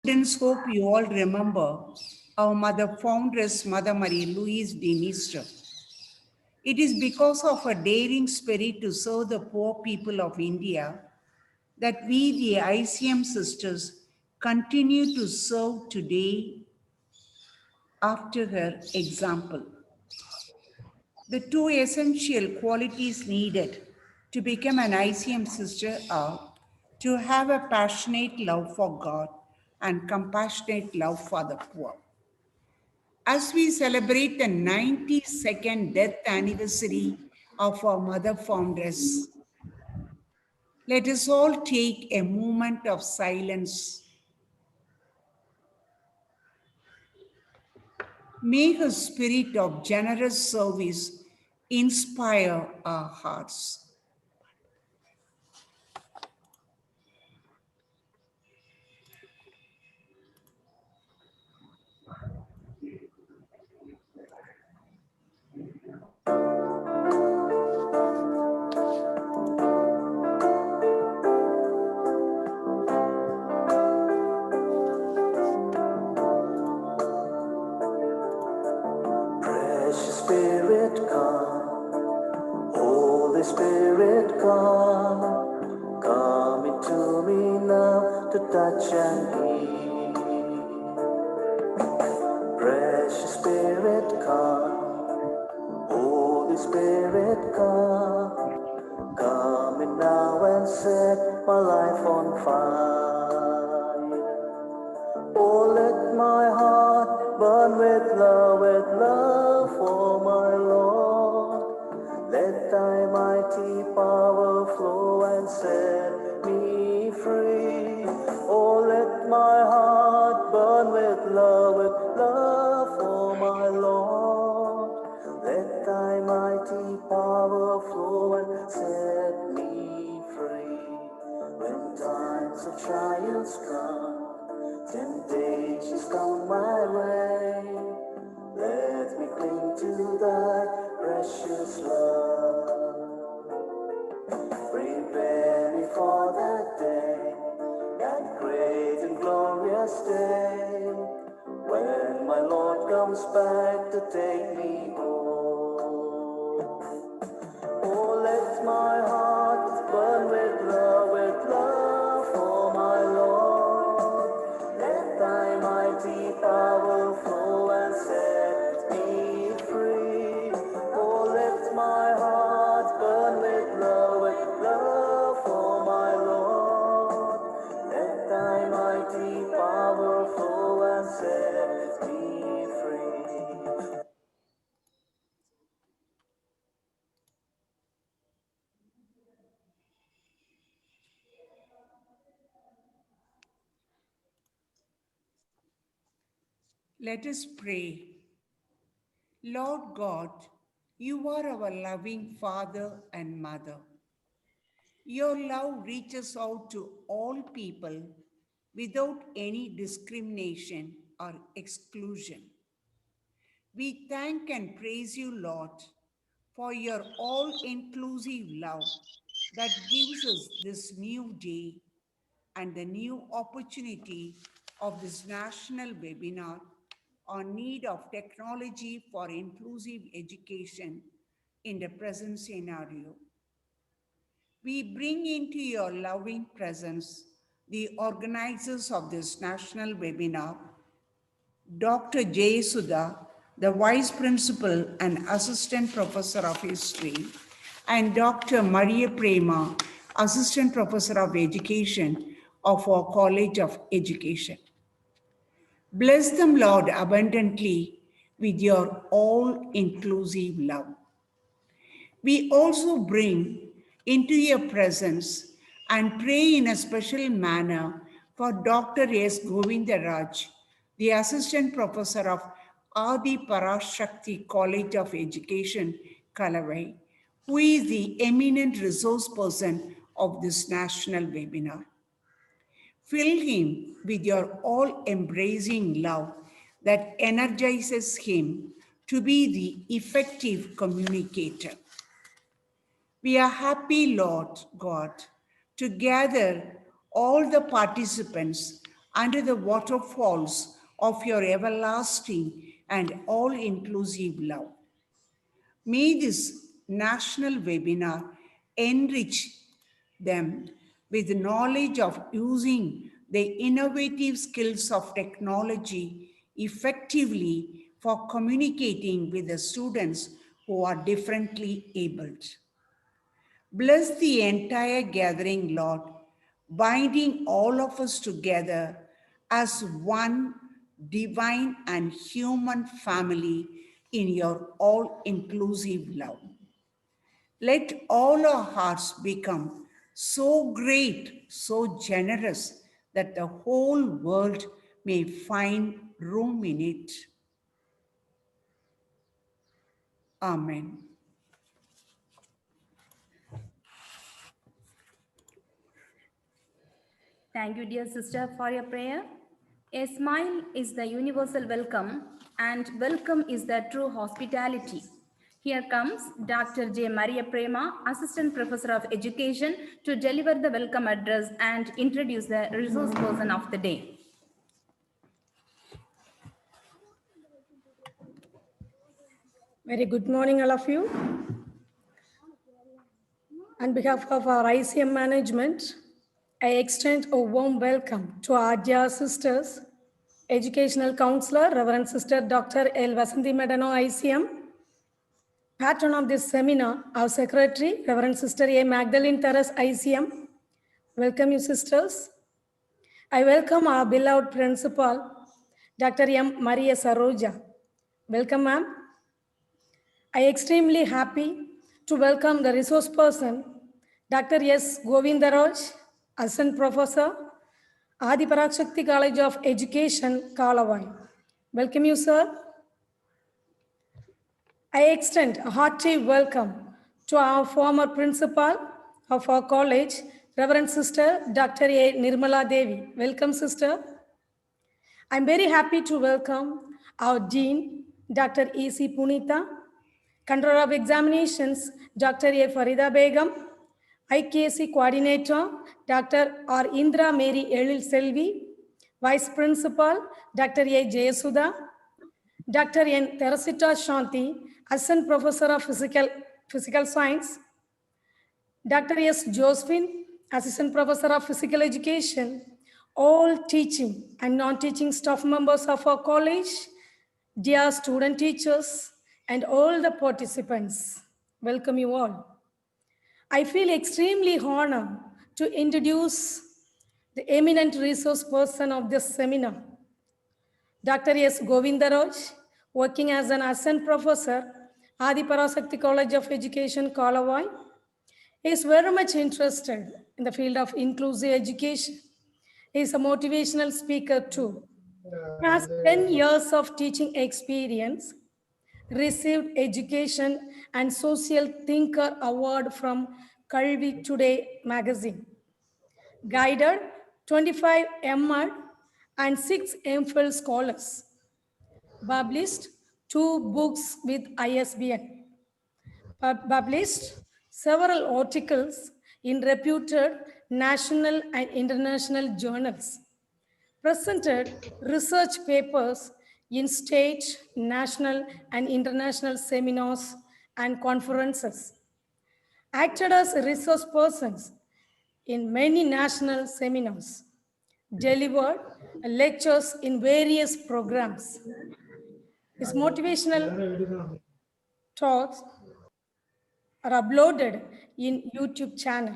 Students, hope you all remember our mother foundress, Mother Marie Louise de Maistre. It is because of her daring spirit to serve the poor people of India that we, the ICM sisters, continue to serve today after her example. The two essential qualities needed to become an ICM sister are to have a passionate love for God and compassionate love for the poor. As we celebrate the 92nd death anniversary of our mother foundress, let us all take a moment of silence. May her spirit of generous service inspire our hearts. Precious Spirit, come. Holy Spirit, come. Come into me now to touch and heal. Precious Spirit, come. Holy Spirit, come. Come in now and set my life on fire. Oh, let my heart burn with love for my Lord. Let thy mighty power flow and set me free. Oh, let my heart burn with love for my Lord. Let thy mighty power flow and set me free. When times of trials come, temptations come my way, let me cling to thy precious love. Prepare me for that day, that great and glorious day, when my Lord comes back to take me home. Oh, let my heart burn with love for my Lord. Let thy mighty power flow and set me free. Oh, let my heart burn with love for my Lord. Let thy mighty power flow and set me free. Let us pray. Lord God, you are our loving Father and Mother. Your love reaches out to all people without any discrimination or exclusion. We thank and praise you, Lord, for your all inclusive love that gives us this new day and the new opportunity of this national webinar on need of technology for inclusive education in the present scenario. We bring into your loving presence the organizers of this national webinar, Dr. J. Sudha, the Vice Principal and Assistant Professor of History, and Dr. Maria Prema, Assistant Professor of Education of our College of Education. Bless them, Lord, abundantly with your all-inclusive love. We also bring into your presence and pray in a special manner for Dr. S. Govindaraj, the Assistant Professor of Adi Parashakti College of Education, Kalavai, who is the eminent resource person of this national webinar. Fill him with your all-embracing love that energizes him to be the effective communicator. We are happy, Lord God, to gather all the participants under the waterfalls of your everlasting and all-inclusive love. May this national webinar enrich them with knowledge of using the innovative skills of technology effectively for communicating with the students who are differently abled. Bless the entire gathering, Lord, binding all of us together as one divine and human family in your all-inclusive love. Let all our hearts become so great, so generous that the whole world may find room in it. Amen. Thank you, dear sister, for your prayer. A smile is the universal welcome, and welcome is the true hospitality. Here comes Dr. J. Maria Prema, Assistant Professor of Education, to deliver the welcome address and introduce the resource person of the day. Very good morning, all of you. On behalf of our ICM management, I extend a warm welcome to our dear sisters, Educational Counselor, Reverend Sister Dr. L. Vasanthi Medano, ICM, patron of this seminar, our Secretary, Reverend Sister A. Magdalene Teres, ICM. Welcome you, sisters. I welcome our beloved Principal, Dr. M. Maria Saroja. Welcome, ma'am. I am extremely happy to welcome the resource person, Dr. S. Govindaraj, Assistant Professor, Adi Parakshakti College of Education, Kalavai. Welcome you, sir. I extend a hearty welcome to our former principal of our college, Reverend Sister Dr. A. Nirmala Devi. Welcome, sister. I'm very happy to welcome our Dean, Dr. E.C. Punita, Controller of Examinations, Dr. A. Farida Begum, IKC Coordinator, Dr. R. Indra Mary Elil Selvi, Vice Principal, Dr. A. Jayasudha, Dr. N. Teresita Shanti, Assistant Professor of Physical Science, Dr. S. Josephine, Assistant Professor of Physical Education, all teaching and non-teaching staff members of our college, dear student teachers, and all the participants. Welcome you all. I feel extremely honored to introduce the eminent resource person of this seminar, Dr. S. Govindaraj, working as an assistant professor, Adi Parasakti College of Education, Kalavai. He is very much interested in the field of inclusive education. He is a motivational speaker too. He has 10 years of teaching experience, received Education and Social Thinker Award from Kalvi Today magazine, guided 25 MAd and 6 MPhil scholars, published 2 books with ISBN, published several articles in reputed national and international journals, presented research papers in state, national, and international seminars and conferences, acted as resource persons in many national seminars, delivered lectures in various programs. His motivational talks are uploaded in YouTube channel.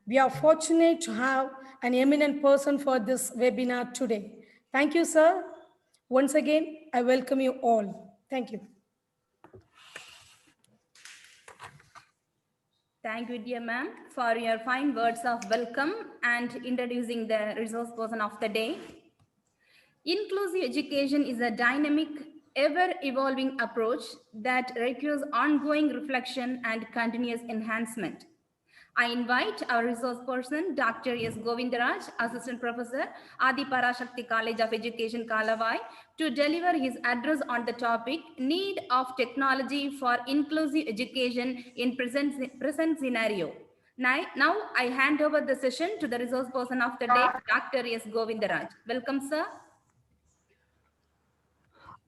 We are fortunate to have an eminent person for this webinar today. Thank you, sir. Once again, I welcome you all. Thank you. Thank you, dear ma'am, for your fine words of welcome and introducing the resource person of the day. Inclusive education is a dynamic, ever-evolving approach that requires ongoing reflection and continuous enhancement. I invite our resource person, Dr. S. Govindaraj, Assistant Professor, Adi Parashakti College of Education, Kalavai, to deliver his address on the topic, Need of Technology for Inclusive Education in Present Scenario. Now I hand over the session to the resource person of the day, Dr. S. Govindaraj. Welcome, sir.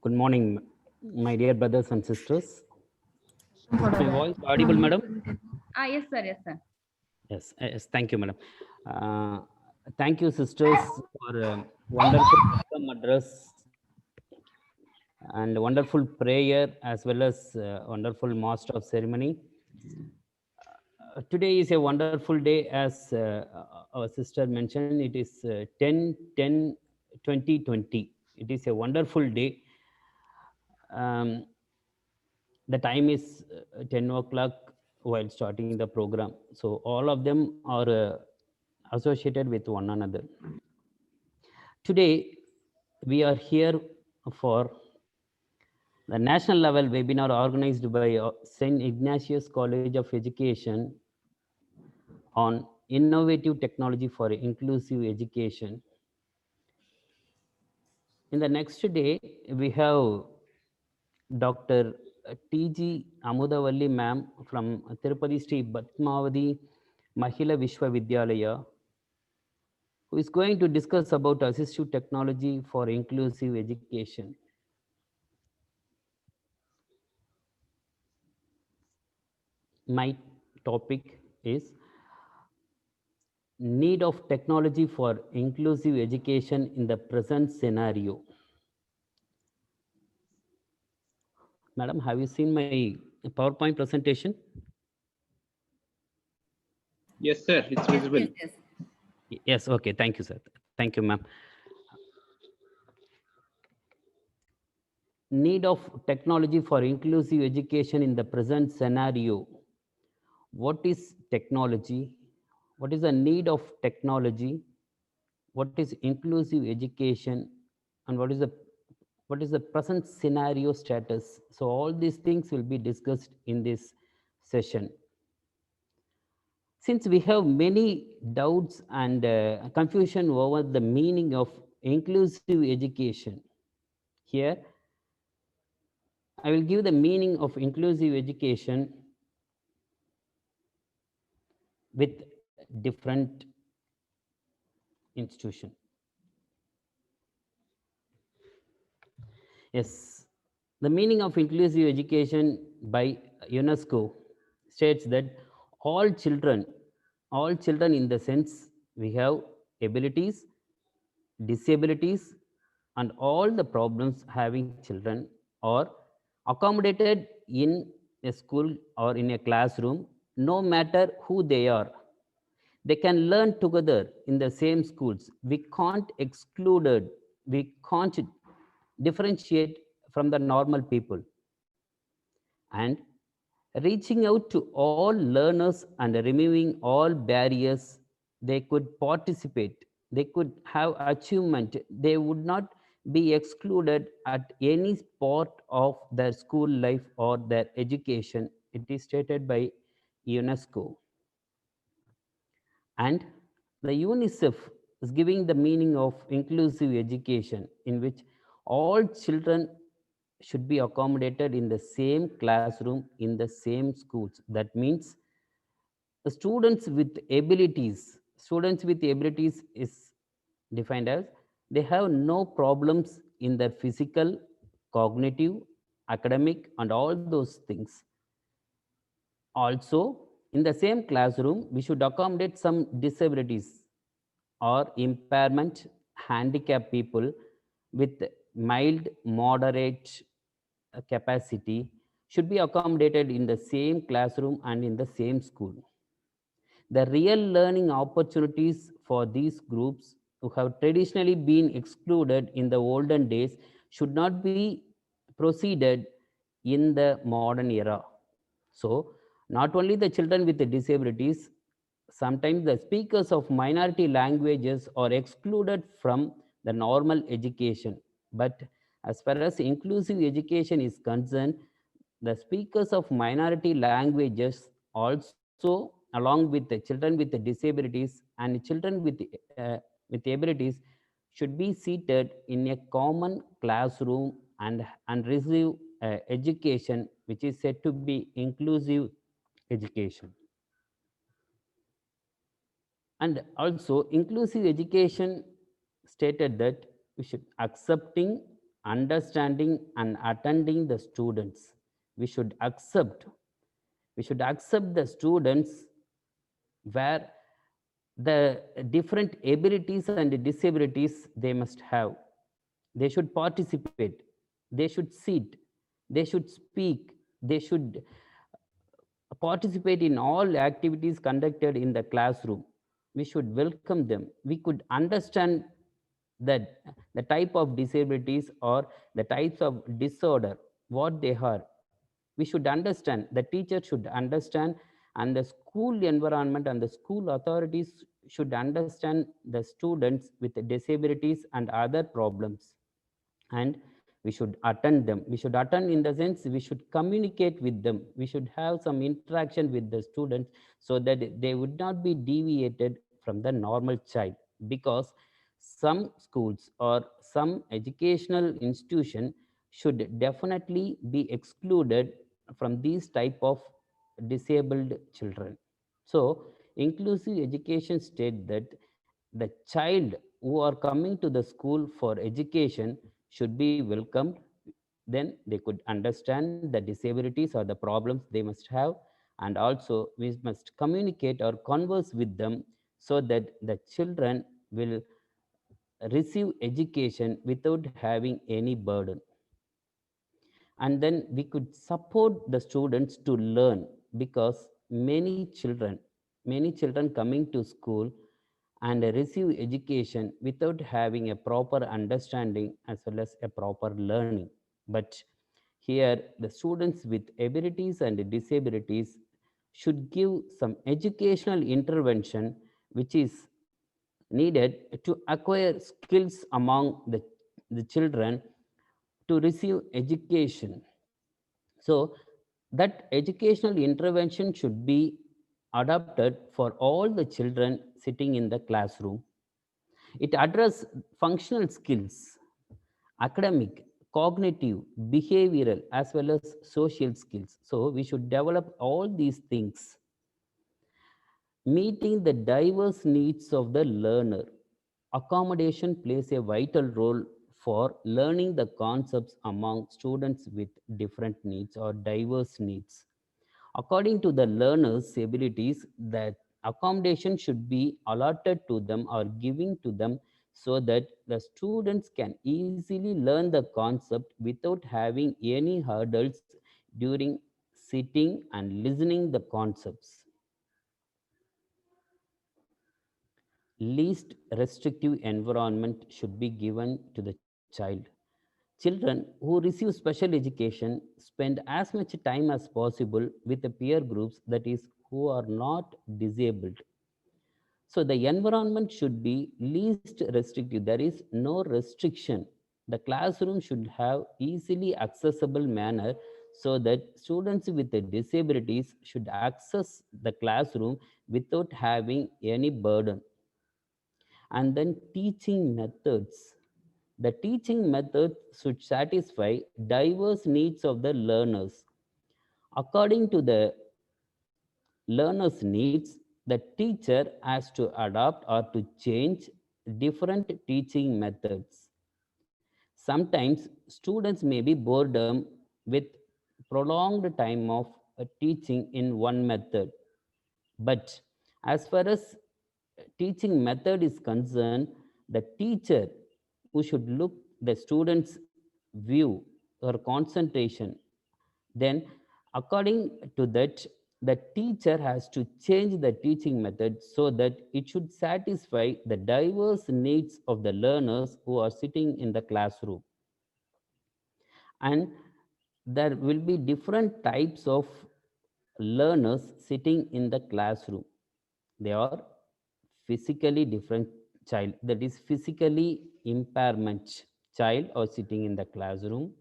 Good morning, my dear brothers and sisters. Is my voice audible, madam? Yes, sir. Yes, sir. Yes, thank you, madam. Uh, Thank you, sisters, for wonderful welcome address and wonderful prayer, as well as wonderful master of ceremony. Today is a wonderful day, as our sister mentioned. It is 10/10/2020. It is a wonderful day. Um, the time is 10 o'clock while starting the program. So all of them are associated with one another. Today, we are here for the national level webinar organized by St. Ignatius College of Education on innovative technology for inclusive education. In the next day, we have Dr. T.G. Amudavalli ma'am from Tirupati Sri Padmavati Mahila Vishwavidyalaya, who is going to discuss about assistive technology for inclusive education. My topic is need of technology for inclusive education in the present scenario. Madam, have you seen my PowerPoint presentation? Yes, sir. It's Yes, visible. yes, yes. Yes, okay. Thank you, sir. Thank you, ma'am. Need of technology for inclusive education in the present scenario. What is technology? What is the need of technology? What is inclusive education? And what is the present scenario status? So all these things will be discussed in this session. Since we have many doubts and confusion over the meaning of inclusive education, here I will give the meaning of inclusive education with different institution. Yes, the meaning of inclusive education by UNESCO states that all children in the sense we have abilities, disabilities, and all the problems having children are accommodated in a school or in a classroom, no matter who they are. They can learn together in the same schools. We can't exclude it. We can't differentiate from the normal people. And reaching out to all learners and removing all barriers, they could participate, they could have achievement, they would not be excluded at any part of their school life or their education. It is stated by UNESCO. And the UNICEF is giving the meaning of inclusive education, in which all children should be accommodated in the same classroom, in the same schools. That means the students with abilities is defined as they have no problems in their physical, cognitive, academic, and all those things. Also, in the same classroom, we should accommodate some disabilities or impairment, handicapped people with mild, moderate capacity should be accommodated in the same classroom and in the same school. The real learning opportunities for these groups who have traditionally been excluded in the olden days should not be proceeded in the modern era. So, not only the children with the disabilities, sometimes the speakers of minority languages are excluded from the normal education. But as far as inclusive education is concerned, the speakers of minority languages also, along with the children with the disabilities and children with abilities, should be seated in a common classroom and receive education which is said to be inclusive education. And also, inclusive education stated that we should accepting, understanding, and attending the students. We should accept. We should accept the students where the different abilities and disabilities they must have. They should participate. They should sit. They should speak. They should participate in all activities conducted in the classroom. We should welcome them. We could understand that the type of disabilities or the types of disorder, what they are. We should understand, the teacher should understand, and the school environment and the school authorities should understand the students with disabilities and other problems. And we should attend them. We should attend in the sense we should communicate with them. We should have some interaction with the students so that they would not be deviated from the normal child, because some schools or some educational institution should definitely be excluded from these type of disabled children. So inclusive education state that the child who are coming to the school for education should be welcomed. Then they could understand the disabilities or the problems they must have, and also we must communicate or converse with them so that the children will receive education without having any burden. And then we could support the students to learn, because many children coming to school and receive education without having a proper understanding as well as a proper learning. But here the students with abilities and disabilities should give some educational intervention which is needed to acquire skills among the children to receive education. So that educational intervention should be adapted for all the children sitting in the classroom. It addresses functional skills, academic, cognitive, behavioral, as well as social skills. So we should develop all these things. Meeting the diverse needs of the learner. Accommodation plays a vital role for learning the concepts among students with different needs or diverse needs. According to the learner's abilities, that accommodation should be allotted to them or given to them so that the students can easily learn the concept without having any hurdles during sitting and listening the concepts. Least restrictive environment should be given to the child. Children who receive special education spend as much time as possible with the peer groups, that is, who are not disabled. So the environment should be least restrictive. There is no restriction. The classroom should have easily accessible manner so that students with the disabilities should access the classroom without having any burden. And then teaching methods. The teaching method should satisfy diverse needs of the learners. According to the learner's needs, the teacher has to adopt or to change different teaching methods. Sometimes students may be boredom with prolonged time of teaching in one method. But as far as teaching method is concerned, the teacher who should look the students' view or concentration, then according to that, the teacher has to change the teaching method so that it should satisfy the diverse needs of the learners who are sitting in the classroom. And there will be different types of learners sitting in the classroom. They are physically different child, that is physically impairment child or sitting in the classroom.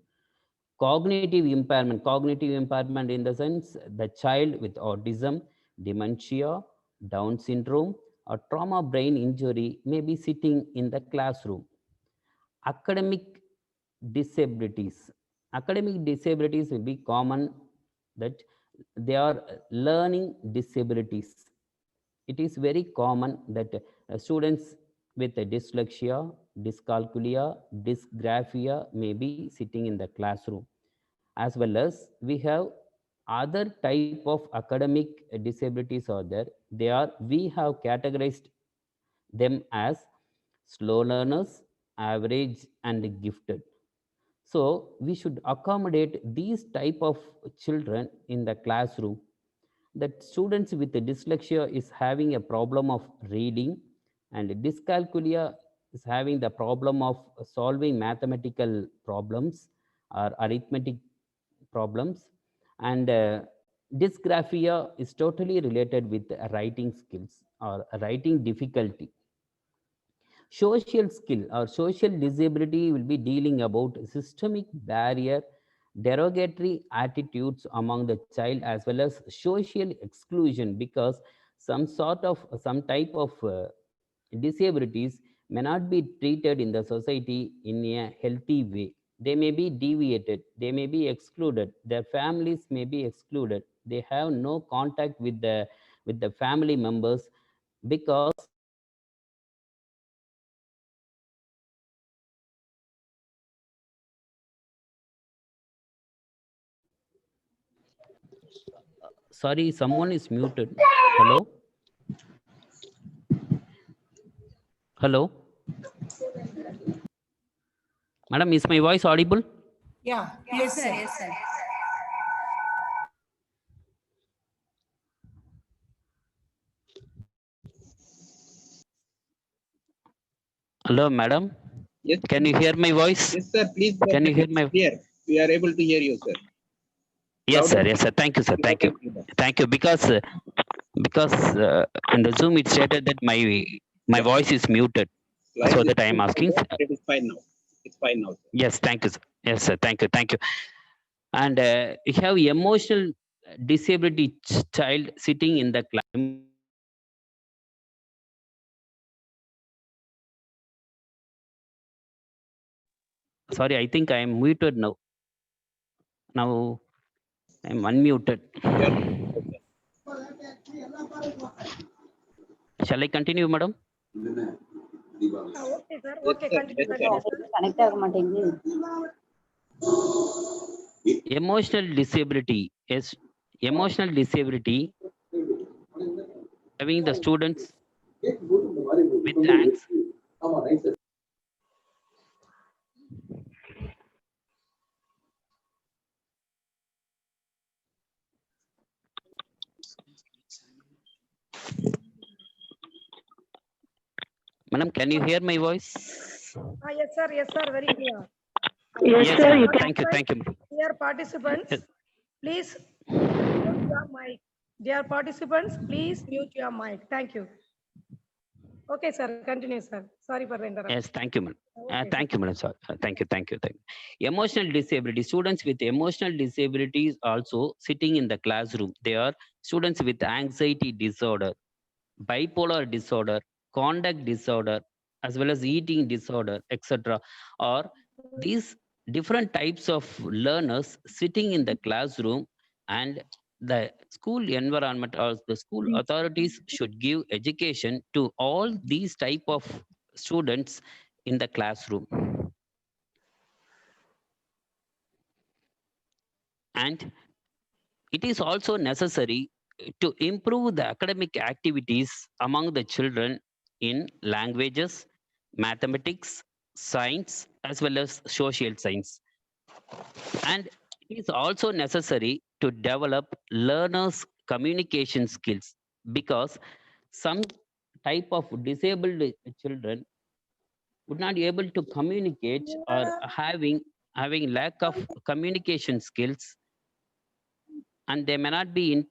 Cognitive impairment in the sense the child with autism, dementia, Down syndrome, or trauma brain injury may be sitting in the classroom. Academic disabilities. Academic disabilities will be common, that they are learning disabilities. it is very common that students with dyslexia, dyscalculia, dysgraphia may be sitting in the classroom. As well as we have other type of academic disabilities are there. We have categorized them as slow learners, average, and gifted. So we should accommodate these type of children in the classroom. That students with dyslexia is having a problem of reading, and dyscalculia is having the problem of solving mathematical problems or arithmetic problems, and dysgraphia is totally related with writing skills or writing difficulty. Social skill or social disability will be dealing about systemic barrier, derogatory attitudes among the child, as well as social exclusion, because some type of disabilities may not be treated in the society in a healthy way. They may be deviated, they may be excluded, their families may be excluded, they have no contact with the family members, because sorry, someone is muted. Hello? Hello? Madam, is my voice audible? Yeah, Yes, sir. Yes, sir. Hello, madam. Yes, Can you hear my voice? yes, sir. Please go Can you ahead. hear my? It's clear. We are able to hear you, sir. Yes, Loud sir. and Yes, sir. Thank you, sir. clear Thank you. and clear. Thank you. Because in the Zoom it stated that my voice is muted, Slide so is that I am asking. It is fine now. It's fine now, sir. Yes, thank you, sir. Yes, sir. Thank you. Thank you. And you have emotional disability child sitting in the class. Sorry, I think I am muted now. Now I am unmuted. Shall I continue, madam? Okay, sir. Yes, Okay, sir. continue, Yes, continue, sir. sir. Connect ஆக மாட்டேங்குது. Emotional disability is emotional disability having the students with anxiety. Madam, can you hear my voice? Yes, sir. Yes, sir. Very clear. Yes, sir. Thank you. Thank you. Dear participants, please mute your mic. Dear participants, please mute your mic. Thank you. Okay, sir. Continue, sir. Sorry for the interruption. Yes, thank you, madam. Okay. Thank you, madam. Sir. Thank you. Thank you. Thank you. Emotional disability. Students with emotional disabilities also sitting in the classroom. They are students with anxiety disorder, bipolar disorder, conduct disorder, as well as eating disorder, etc. Or these different types of learners sitting in the classroom, and the school environment or the school authorities should give education to all these type of students in the classroom. And it is also necessary to improve the academic activities among the children in languages, mathematics, science, as well as social science. And it is also necessary to develop learners' communication skills, because some type of disabled children would not be able to communicate or having lack of communication skills, and they may not be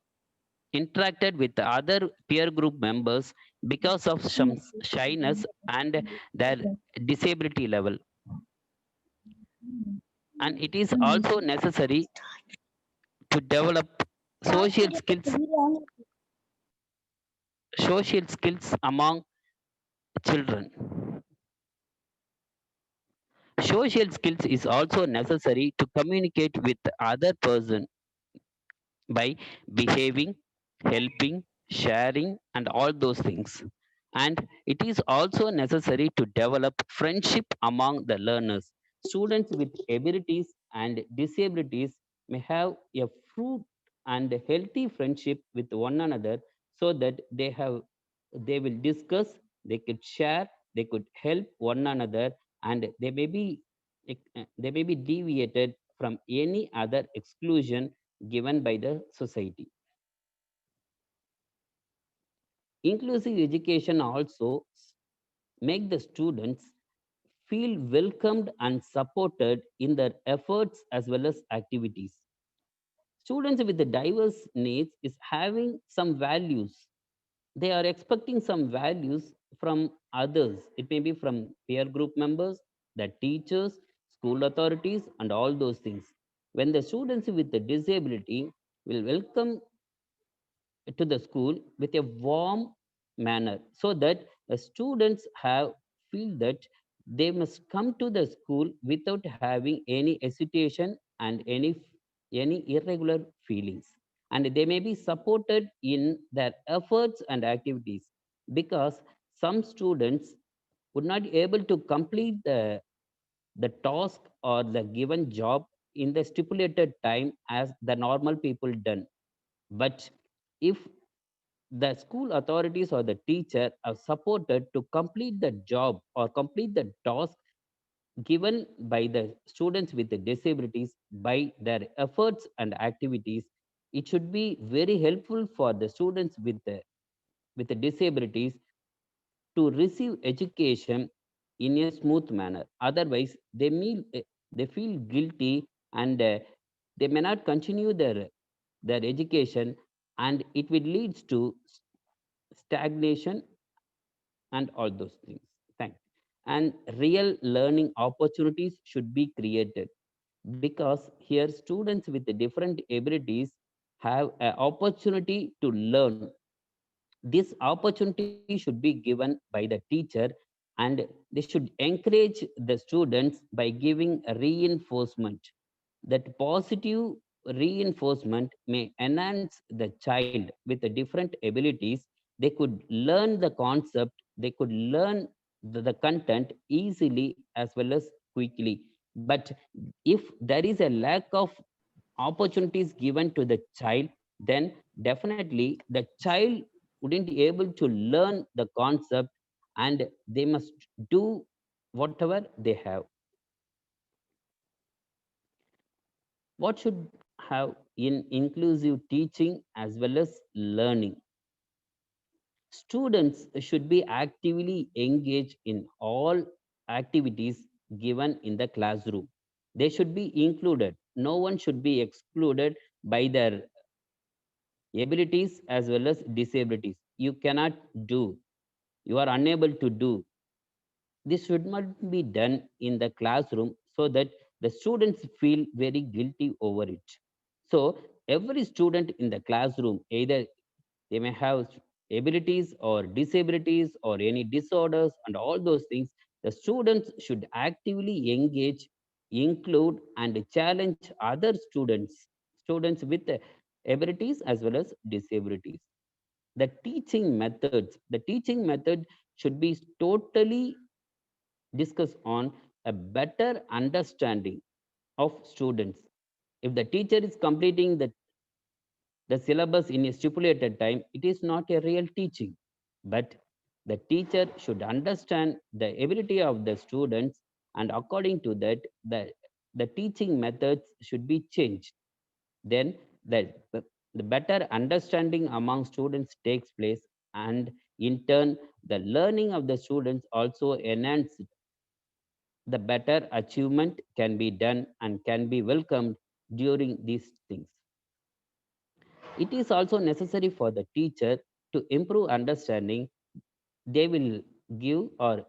interacted with other peer group members because of some shyness and their disability level. And it is also necessary to develop social skills among children. Social skills is also necessary to communicate with other person by behaving, helping, sharing, and all those things. And it is also necessary to develop friendship among the learners. Students with abilities and disabilities may have a fruit and healthy friendship with one another, so that they will discuss, they could share, they could help one another, and they may be deviated from any other exclusion given by the society. Inclusive education also make the students feel welcomed and supported in their efforts as well as activities. Students with the diverse needs is having some values. They are expecting some values from others. It may be from peer group members, the teachers, school authorities, and all those things. When the students with the disability will welcome to the school with a warm manner, so that the students have feel that they must come to the school without having any hesitation and any irregular feelings, and they may be supported in their efforts and activities, because some students would not be able to complete the task or the given job in the stipulated time as the normal people done. But if the school authorities or the teacher are supported to complete the job or complete the task given by the students with the disabilities by their efforts and activities, it should be very helpful for the students with the disabilities to receive education in a smooth manner. Otherwise they feel guilty, and they may not continue their education, and it will leads to stagnation and all those things. Thank you. And real learning opportunities should be created, because here students with the different abilities have an opportunity to learn. This opportunity should be given by the teacher, and they should encourage the students by giving a reinforcement. That positive reinforcement may enhance the child with the different abilities. They could learn the concept, they could learn the content easily as well as quickly. But if there is a lack of opportunities given to the child, then definitely the child wouldn't be able to learn the concept, and they must do whatever they have. What should have in inclusive teaching as well as learning? Students should be actively engaged in all activities given in the classroom. They should be included. No one should be excluded by their abilities as well as disabilities. You cannot do, you are unable to do. This should not be done in the classroom, so that the students feel very guilty over it. So, every student in the classroom, either they may have abilities or disabilities or any disorders and all those things, the students should actively engage, include, and challenge other students with abilities as well as disabilities. The teaching method should be totally discuss on a better understanding of students. If the teacher is completing the syllabus in a stipulated time, it is not a real teaching. But the teacher should understand the ability of the students, and according to that, the teaching methods should be changed. Then the better understanding among students takes place, and in turn, the learning of the students also enhance, the better achievement can be done and can be welcomed during these things. It is also necessary for the teacher to improve understanding. They will give, or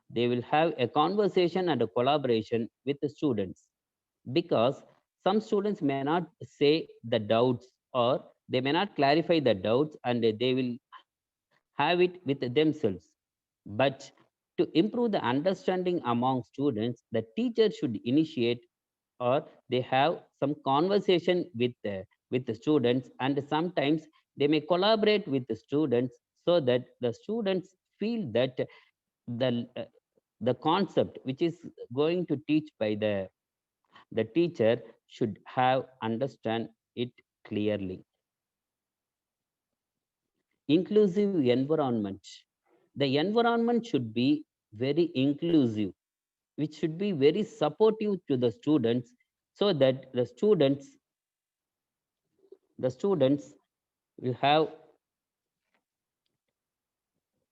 they will have a conversation and a collaboration with the students, because some students may not say the doubts, or they may not clarify the doubts, and they will have it with themselves. But to improve the understanding among students, the teacher should initiate, or they have some conversation with the students, and sometimes They may collaborate with the students so that the students feel that the the concept which is going to teach by the teacher should have understand it clearly. Inclusive environment. The environment should be very inclusive, which should be very supportive to the students, so that the students will have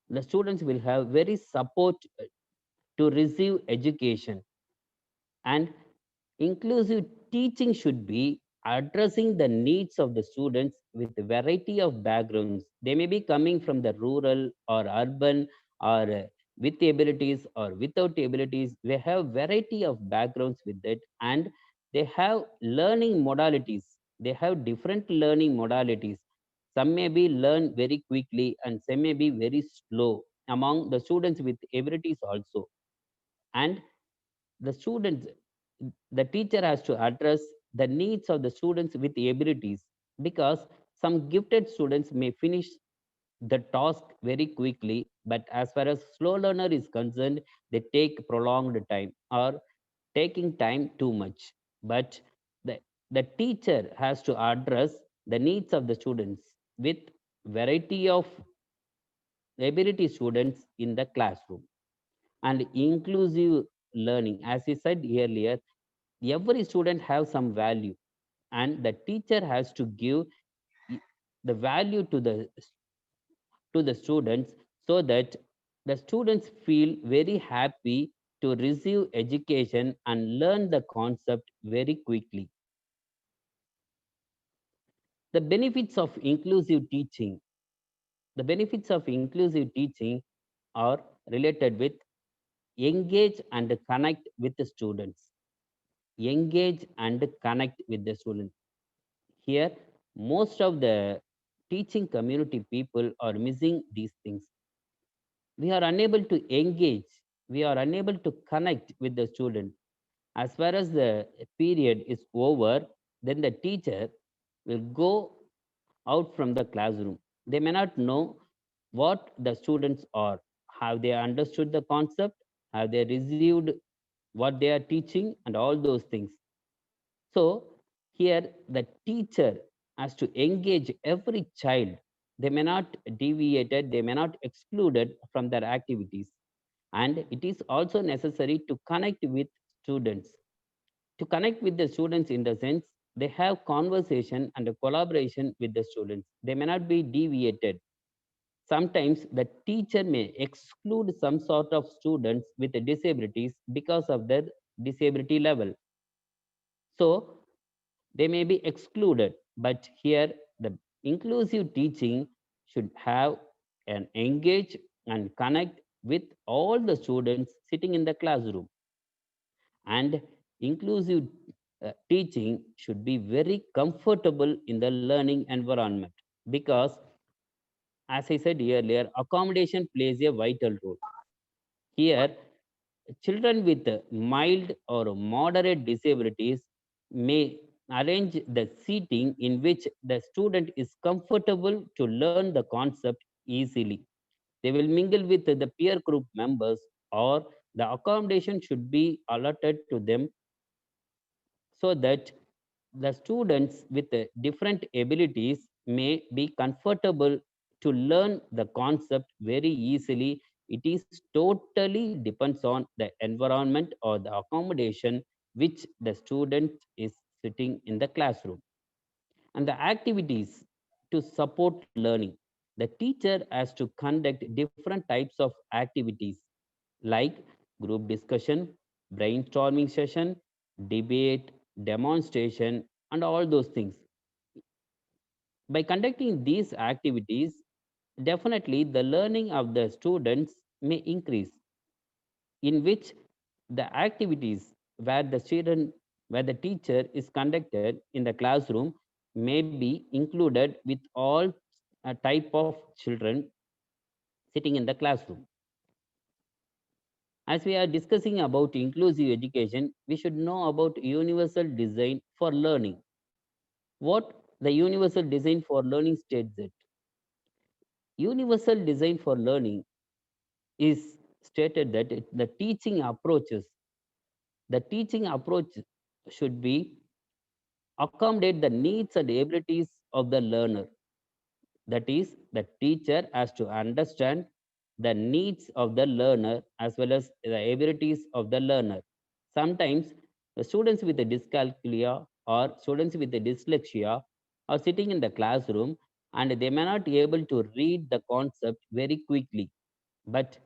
the students will have very support to receive education. And inclusive teaching should be addressing the needs of the students with a variety of backgrounds. They may be coming from the rural or urban, or with abilities or without abilities. They have variety of backgrounds with it, and they have learning modalities. They have different learning modalities. Some may be learn very quickly, and some may be very slow among the students with abilities also. And the students the teacher has to address the needs of the students with abilities, because some gifted students may finish the task very quickly, but as far as slow learner is concerned, they take prolonged time or taking time too much. But the, the teacher has to address the needs of the students with variety of ability students in the classroom. And inclusive learning, as I said earlier, every student have some value, and the teacher has to give the value to the students, so that the students feel very happy to receive education and learn the concept very quickly. The benefits of inclusive teaching. The benefits of inclusive teaching are related with engage and connect with the students. Engage and connect with the students. Here, most of the teaching community people are missing these things. We are unable to engage, we are unable to connect with the student. As far as the period is over, then the teacher will go out from the classroom. They may not know what the students are. Have they understood the concept? Have they received what they are teaching? And all those things. So here the teacher has to engage every child. They may not deviated, they may not excluded from their activities. And it is also necessary to connect with students. To connect with the students in the sense, they have conversation and a collaboration with the students. They may not be deviated. Sometimes the teacher may exclude some sort of students with disabilities because of their disability level. So they may be excluded, but here the inclusive teaching should have an engage and connect with all the students sitting in the classroom. And inclusive teaching should be very comfortable in the learning environment, because as I said earlier, accommodation plays a vital role. Here, children with mild or moderate disabilities may arrange the seating in which the student is comfortable to learn the concept easily. They will mingle with the peer group members, or the accommodation should be allotted to them, so that the students with different abilities may be comfortable to learn the concept very easily. It is totally depends on the environment or the accommodation which the student is sitting in the classroom. And the activities to support learning, the teacher has to conduct different types of activities like group discussion, brainstorming session, debate, demonstration, and all those things. By conducting these activities, definitely the learning of the students may increase, in which the activities where the teacher is conducted in the classroom may be included with all type of children sitting in the classroom. As we are discussing about inclusive education, we should know about universal design for learning. What the universal design for learning states it. Universal design for learning is stated that the teaching approach should be accommodate the needs and abilities of the learner. That is, the teacher has to understand the needs of the learner as well as the abilities of the learner. Sometimes the students with a dyscalculia or students with a dyslexia are sitting in the classroom and they may not be able to read the concept very quickly. But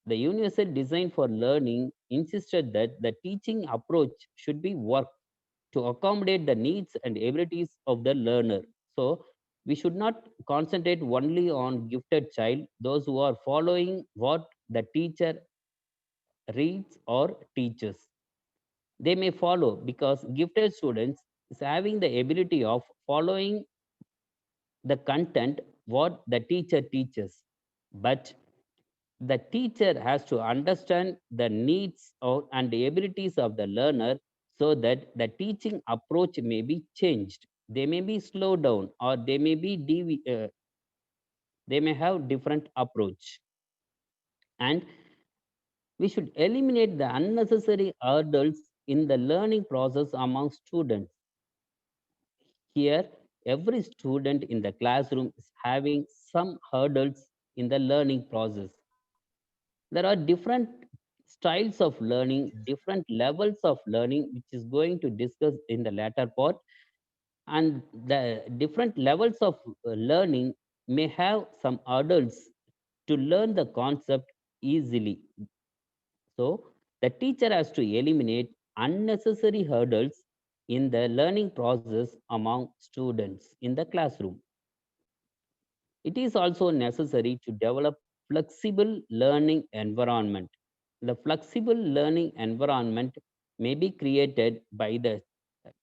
the universal design for learning insisted that the teaching approach should be worked to accommodate the needs and abilities of the learner. So we should not concentrate only on gifted child, those who are following what the teacher reads or teaches. They may follow because gifted students is having the ability of following the content what the teacher teaches. But the teacher has to understand the needs of, and the abilities of the learner so that the teaching approach may be changed. They may be slowed down or they may have different approach. And we should eliminate the unnecessary hurdles in the learning process among students. Here, every student in the classroom is having some hurdles in the learning process. There are different styles of learning, different levels of learning, which is going to discuss in the latter part. And the different levels of learning may have some hurdles to learn the concept easily. So the teacher has to eliminate unnecessary hurdles in the learning process among students in the classroom. It is also necessary to develop flexible learning environment. The flexible learning environment may be created by the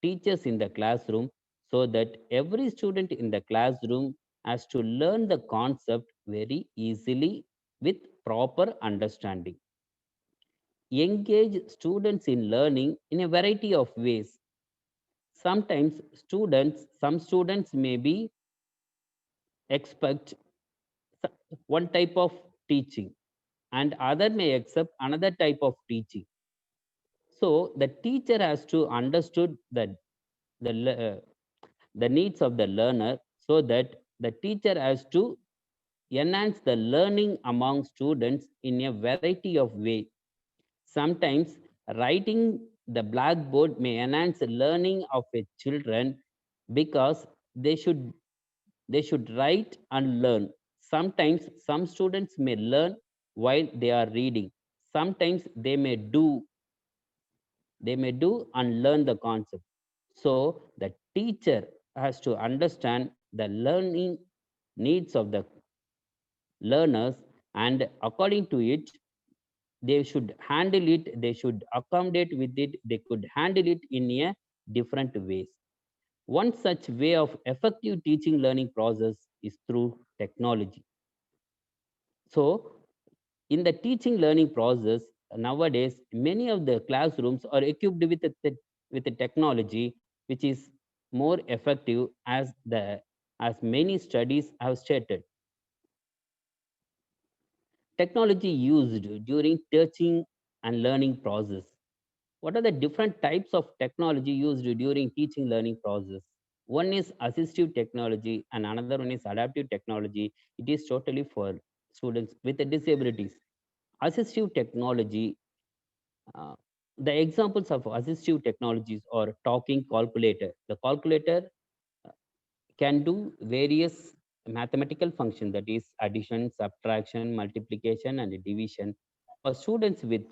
teachers in the classroom so that every student in the classroom has to learn the concept very easily with proper understanding. Engage students in learning in a variety of ways. Sometimes some students may be expect one type of teaching and other may accept another type of teaching. So the teacher has to understood the the needs of the learner so that the teacher has to enhance the learning among students in a variety of way. Sometimes writing the blackboard may enhance the learning of a children because they should write and learn. Sometimes some students may learn while they are reading. Sometimes they may do and learn the concept. So the teacher has to understand the learning needs of the learners, and according to it, they should handle it, they should accommodate with it, they could handle it in a different ways. One such way of effective teaching learning process is through technology. So in the teaching learning process nowadays, many of the classrooms are equipped with the technology which is more effective as many studies have stated. Technology used during teaching and learning process. What are the different types of technology used during teaching learning process? One is assistive technology and another one is adaptive technology. It is totally for students with disabilities. Assistive technology, uh, the examples of assistive technologies are talking calculator. The calculator can do various mathematical functions, that is addition, subtraction, multiplication, and division. For students with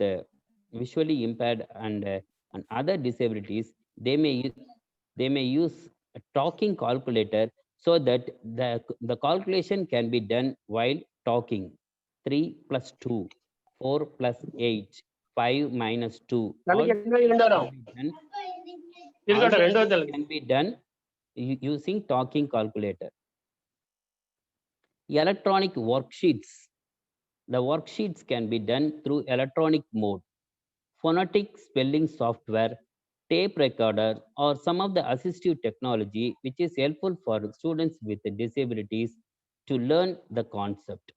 visually impaired and other disabilities, they may use a talking calculator so that the calculation can be done while talking. 3 plus 2, 4 plus 8, 5 minus 2. All these can be done. All these things can be done using talking calculator. Electronic worksheets. The worksheets can be done through electronic mode. Phonetic spelling software, tape recorder, or some of the assistive technology which is helpful for students with disabilities to learn the concept.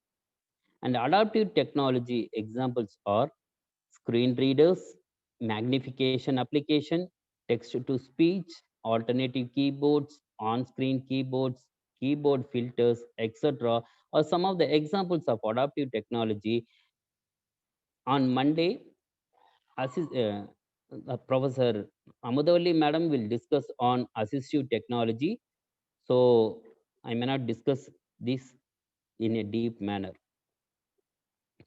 And adaptive technology examples are screen readers, magnification application, text to speech, alternative keyboards, on-screen keyboards, keyboard filters, etc. are some of the examples of adaptive technology. On Monday, Professor Amudavalli Madam will discuss on assistive technology. So I may not discuss this in a deep manner.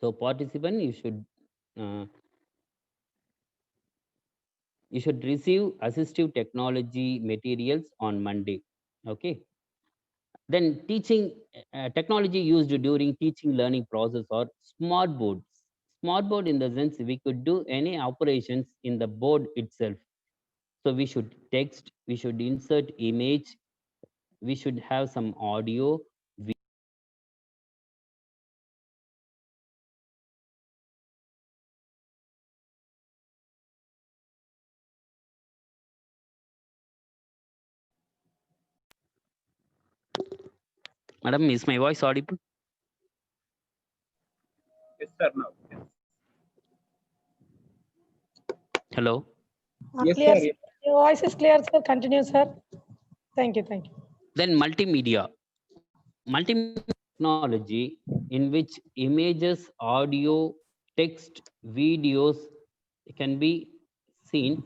So participant, uh, you should receive assistive technology materials on Monday. Okay. Then teaching technology used during teaching learning process or smart boards. Smart board in the sense we could do any operations in the board itself. So we should text, we should insert image, we should have some audio. Madam, is my voice audible? Yes, sir. Now. Yes. Hello. Yes, Clear, sir. sir. Yes. Your voice is clear, sir. Continue, sir. Thank you. Thank you. Then multimedia. Multimedia technology in which images, audio, text, videos can be seen,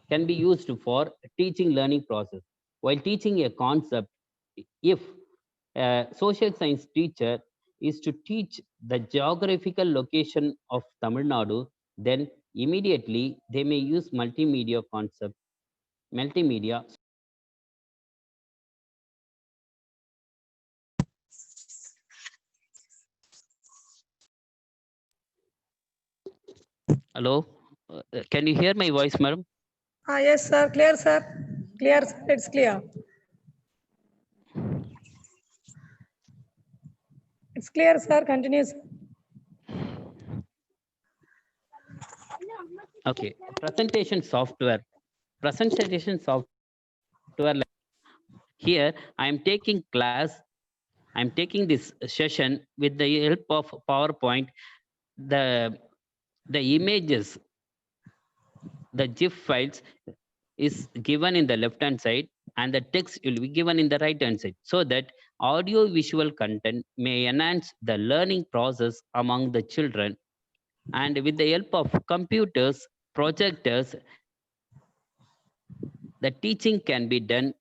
can be used for teaching learning process. While teaching a concept, if a social science teacher is to teach the geographical location of Tamil Nadu, then immediately they may use multimedia concept, multimedia. Hello, can you hear my voice, madam? Yes, sir. Clear, sir. Clear, sir. It's clear. It's clear, sir. Continue, sir. Okay, presentation software. Presentation software. Here, I am taking class. I am taking this session with the help of PowerPoint. The images, the GIF files is given in the left hand side and the text will be given in the right hand side, so that audio visual content may enhance the learning process among the children. And with the help of computers, projectors, the teaching can be done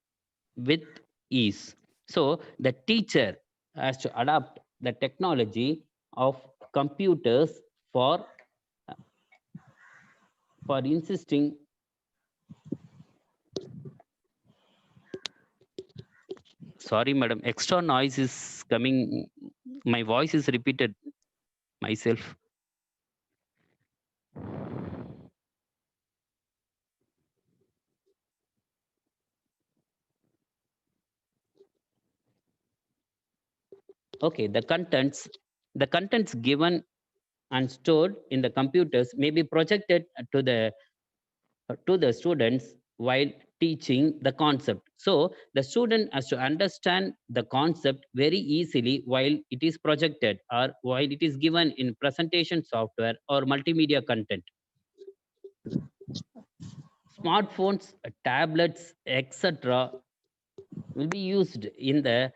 with ease. So the teacher has to adapt the technology of computers for insisting. Sorry, madam, extra noise is coming. My voice is repeated myself. Okay, the contents given and stored in the computers may be projected to the students while teaching the concept. So the student has to understand the concept very easily while it is projected or while it is given in presentation software or multimedia content. Smartphones, tablets, etc. will be used in the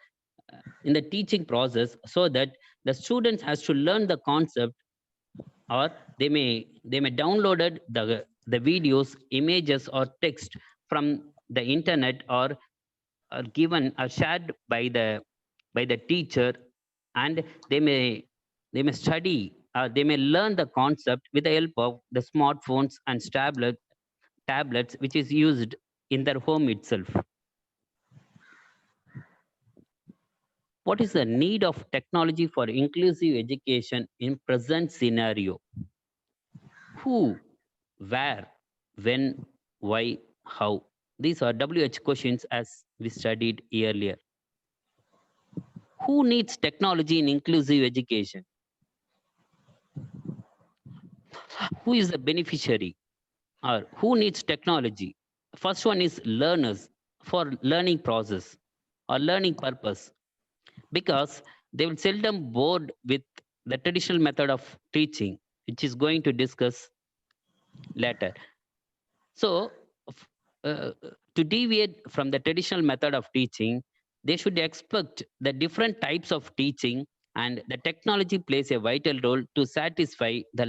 teaching process, so that the students has to learn the concept, or they may downloaded the videos, images or text from the internet, or given or shared by the teacher, and they may study, they may learn the concept with the help of the smartphones and tablets which is used in their home itself. What is the need of technology for inclusive education in present scenario? Who, where, when, why, how? These are WH questions as we studied earlier. Who needs technology in inclusive education? Who is the beneficiary? Or who needs technology? First one is learners for learning process or learning purpose. because they will seldom bored with the traditional method of teaching, which is going to discuss later. So, f- to deviate from the traditional method of teaching, they should expect the different types of teaching, and the technology plays a vital role to satisfy the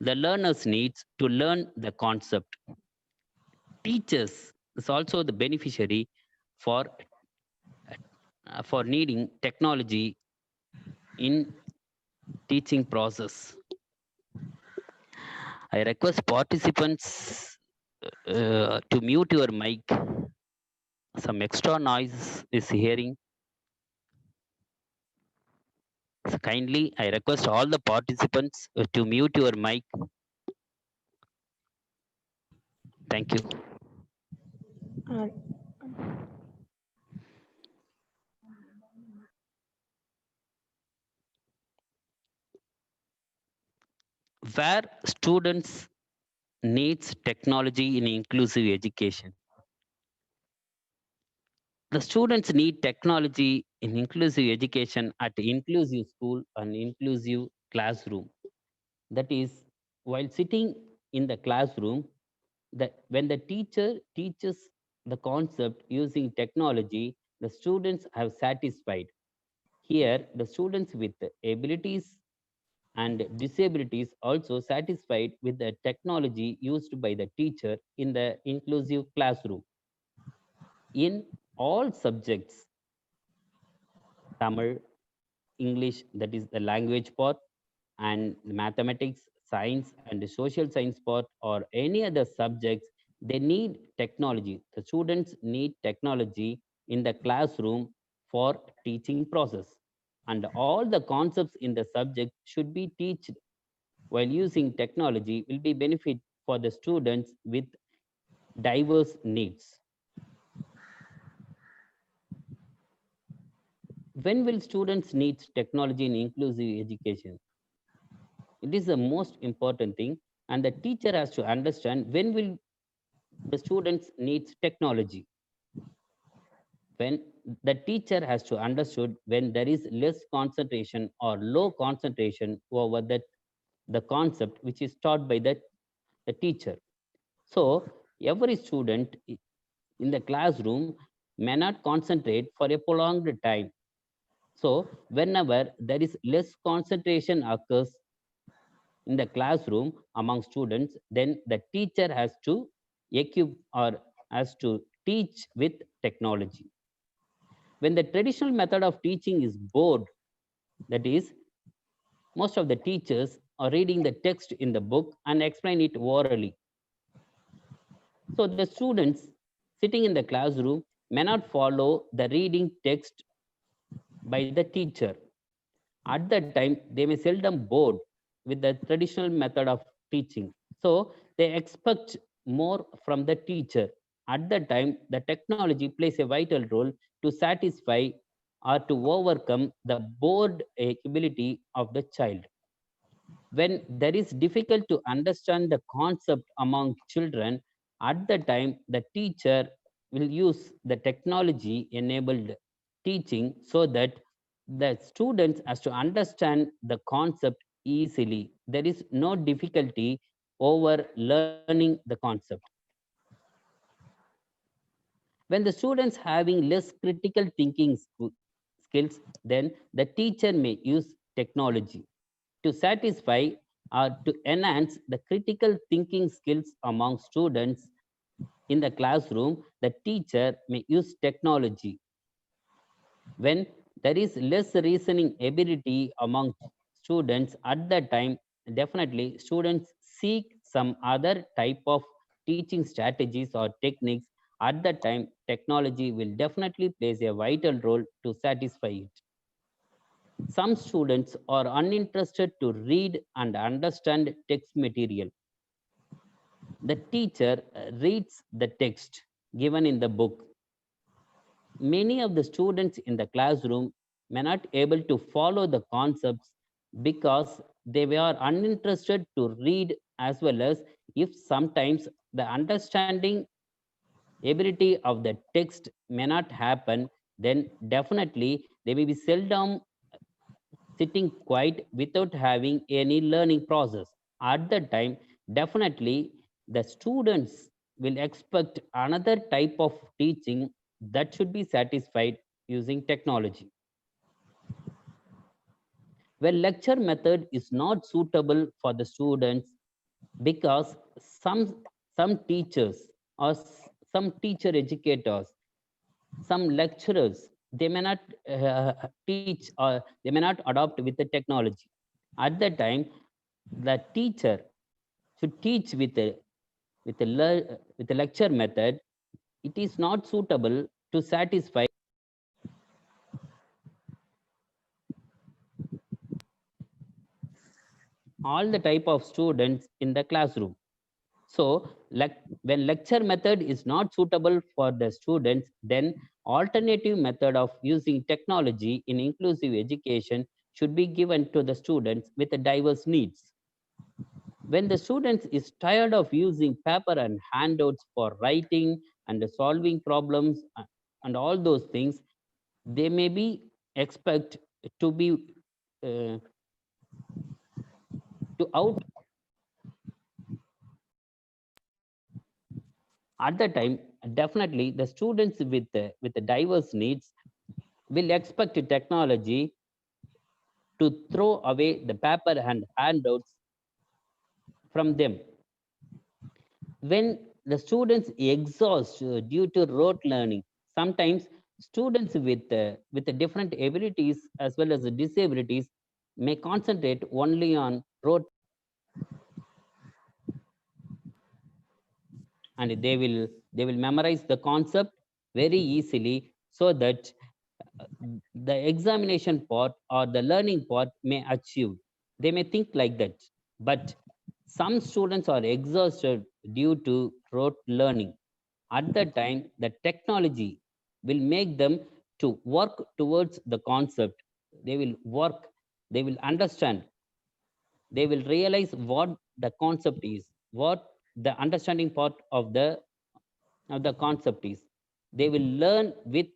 learner's needs to learn the concept. Teachers is also the beneficiary for needing technology in teaching process. I request participants to mute your mic. Some extra noise is hearing. So kindly, I request all the participants to mute your mic. Thank you. Uh, Where students needs technology in inclusive education. The students need technology in inclusive education at inclusive school and inclusive classroom. That is, while sitting in the classroom, when the teacher teaches the concept using technology, the students have satisfied. Here, the students with abilities and disabilities also satisfied with the technology used by the teacher in the inclusive classroom. In all subjects, Tamil, English, that is the language part, and mathematics, science, and the social science part, or any other subjects, they need technology. The students need technology in the classroom for teaching process. And all the concepts in the subject should be taught while using technology will be benefit for the students with diverse needs. When will students need technology in inclusive education? It is the most important thing, and the teacher has to understand when will the students needs technology. When the teacher has to understood when there is less concentration or low concentration over the concept which is taught by the teacher. So every student in the classroom may not concentrate for a prolonged time. So whenever there is less concentration occurs in the classroom among students, then the teacher has to equip or has to teach with technology. When the traditional method of teaching is bored, that is, most of the teachers are reading the text in the book and explain it orally. So the students sitting in the classroom may not follow the reading text by the teacher. At that time, they may seldom bored with the traditional method of teaching. So they expect more from the teacher. At that time, the technology plays a vital role to satisfy or to overcome the bored ability of the child. When there is difficult to understand the concept among children, at the time the teacher will use the technology enabled teaching so that the students has to understand the concept easily. There is no difficulty over learning the concept. When the students having less critical thinking skills, then the teacher may use technology to satisfy or to enhance the critical thinking skills among students in the classroom. The teacher may use technology. When there is less reasoning ability among students, at that time, definitely students seek some other type of teaching strategies or techniques. At that time, technology will definitely plays a vital role to satisfy it. Some students are uninterested to read and understand text material. The teacher reads the text given in the book. Many of the students in the classroom may not able to follow the concepts because they were uninterested to read, as well as if sometimes the understanding ability of the text may not happen, then definitely they may be seldom sitting quiet without having any learning process. At that time, definitely the students will expect another type of teaching that should be satisfied using technology. Well, lecture method is not suitable for the students because some teachers or some teacher educators, some lecturers, they may not teach or they may not adopt with the technology. At that time, the teacher should teach with a lecture method. It is not suitable to satisfy all the type of students in the classroom. So, when lecture method is not suitable for the students, then alternative method of using technology in inclusive education should be given to the students with the diverse needs. When the students is tired of using paper and handouts for writing and solving problems and all those things, they may be expect to be to out at the time. Definitely the students with the diverse needs will expect technology to throw away the paper and handouts from them. When the students exhaust due to rote learning, sometimes students with the different abilities as well as the disabilities may concentrate only on rote, and they will memorize the concept very easily, so that uh, the examination part or the learning part may achieve. They may think like that. But some students are exhausted due to rote learning. At that time, the technology will make them to work towards the concept. They will work, they will understand, they will realize what the concept is, what the understanding part of the concept is. They will learn with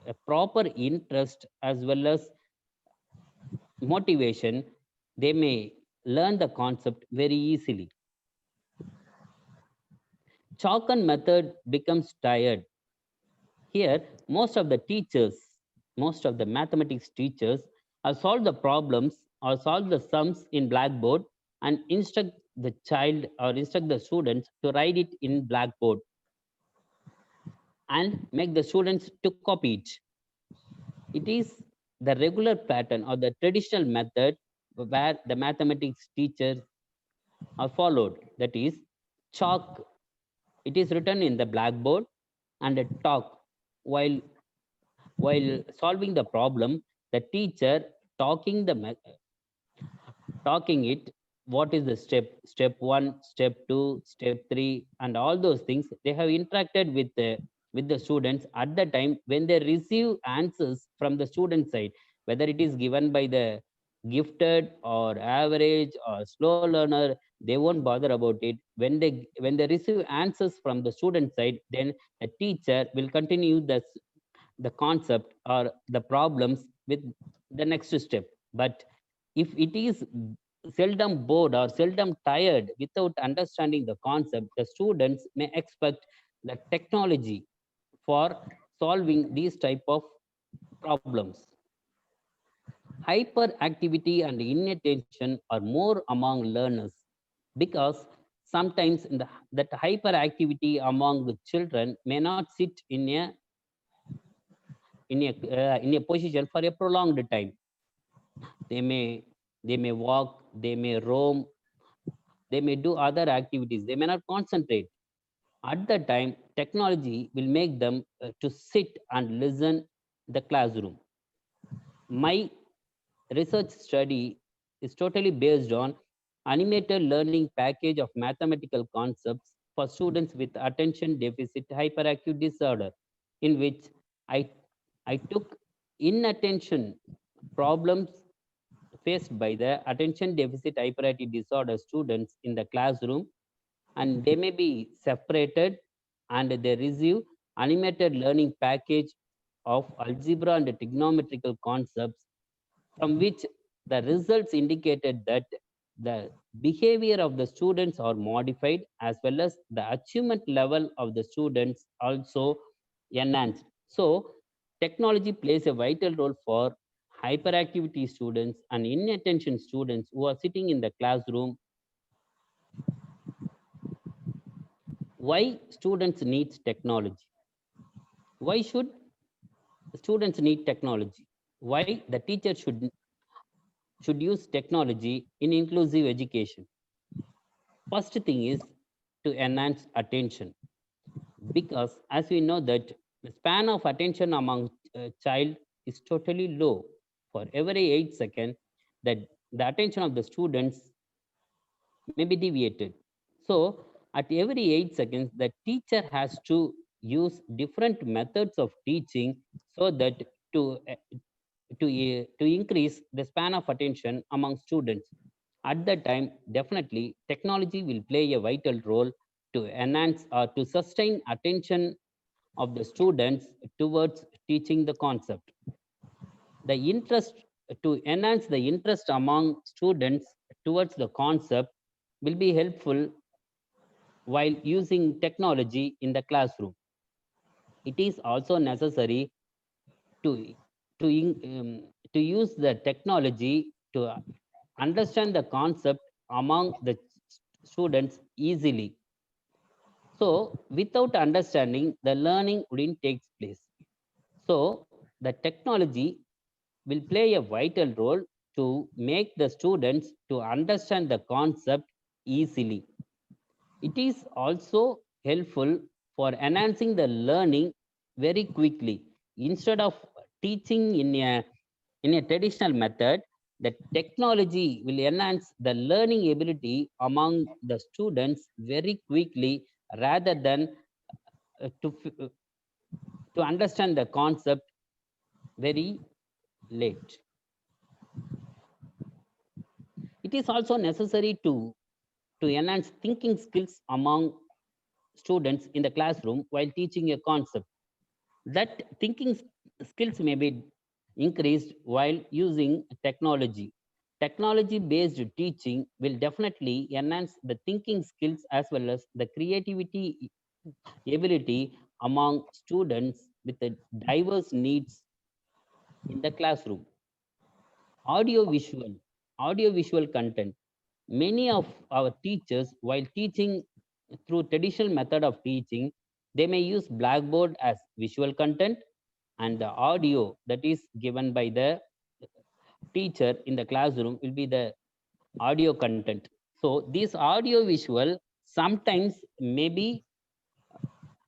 a proper interest as well as motivation. They may learn the concept very easily. Chalk and method becomes tired. Here, most of the mathematics teachers have solved the problems or solved the sums in blackboard and instruct the child or instruct the students to write it in blackboard and make the students to copy it. It is the regular pattern or the traditional method where the mathematics teachers are followed. That is, chalk, it is written in the blackboard, and a talk. While solving the problem, the teacher talking talking it, what is the step 1, step 2, step 3, and all those things. They have interacted with the students. At the time when they receive answers from the student side, whether it is given by the gifted or average or slow learner, they won't bother about it. When they receive answers from the student side, then the teacher will continue the concept or the problems with the next step. But if it is seldom bored or seldom tired without understanding the concept, the students may expect the technology for solving these type of problems. Hyperactivity and inattention are more among learners because sometimes that hyperactivity among the children may not sit in a position for a prolonged time. They may walk, they may roam, they may do other activities. They may not concentrate. At that time, technology will make them to sit and listen the classroom. My research study is totally based on animated learning package of mathematical concepts for students with attention deficit hyperactive disorder, in which I, I took inattention problems faced by the attention deficit hyperactive disorder students in the classroom, and they may be separated and they receive animated learning package of algebra and trigonometrical concepts, from which the results indicated that the behavior of the students are modified, as well as the achievement level of the students also enhanced. So technology plays a vital role for hyperactivity students and inattention students who are sitting in the classroom. Why students need technology? Why should students need technology? Why the teacher should use technology in inclusive education? First thing is to enhance attention, because as we know that the span of attention among a child is totally low. For every 8 seconds, that the attention of the students may be deviated. So at every 8 seconds, the teacher has to use different methods of teaching so that to to increase the span of attention among students. At that time, definitely technology will play a vital role to enhance or to sustain attention of the students towards teaching the concept. The interest to enhance the interest among students towards the concept will be helpful while using technology in the classroom. It is also necessary to to use the technology to understand the concept among the students easily. So without understanding, the learning wouldn't take place. So the technology will play a vital role to make the students to understand the concept easily. It is also helpful for enhancing the learning very quickly. Instead of teaching in a traditional method, the technology will enhance the learning ability among the students very quickly, rather than uh, to, f- uh, to understand the concept very late. It is also necessary to enhance thinking skills among students in the classroom while teaching a concept. That thinking skills may be increased while using technology. Technology based teaching will definitely enhance the thinking skills as well as the creativity ability among students with the diverse needs in the classroom. Audio visual content. Many of our teachers, while teaching through traditional method of teaching, they may use Blackboard as visual content, and the audio that is given by the teacher in the classroom will be the audio content. So this audio visual sometimes may be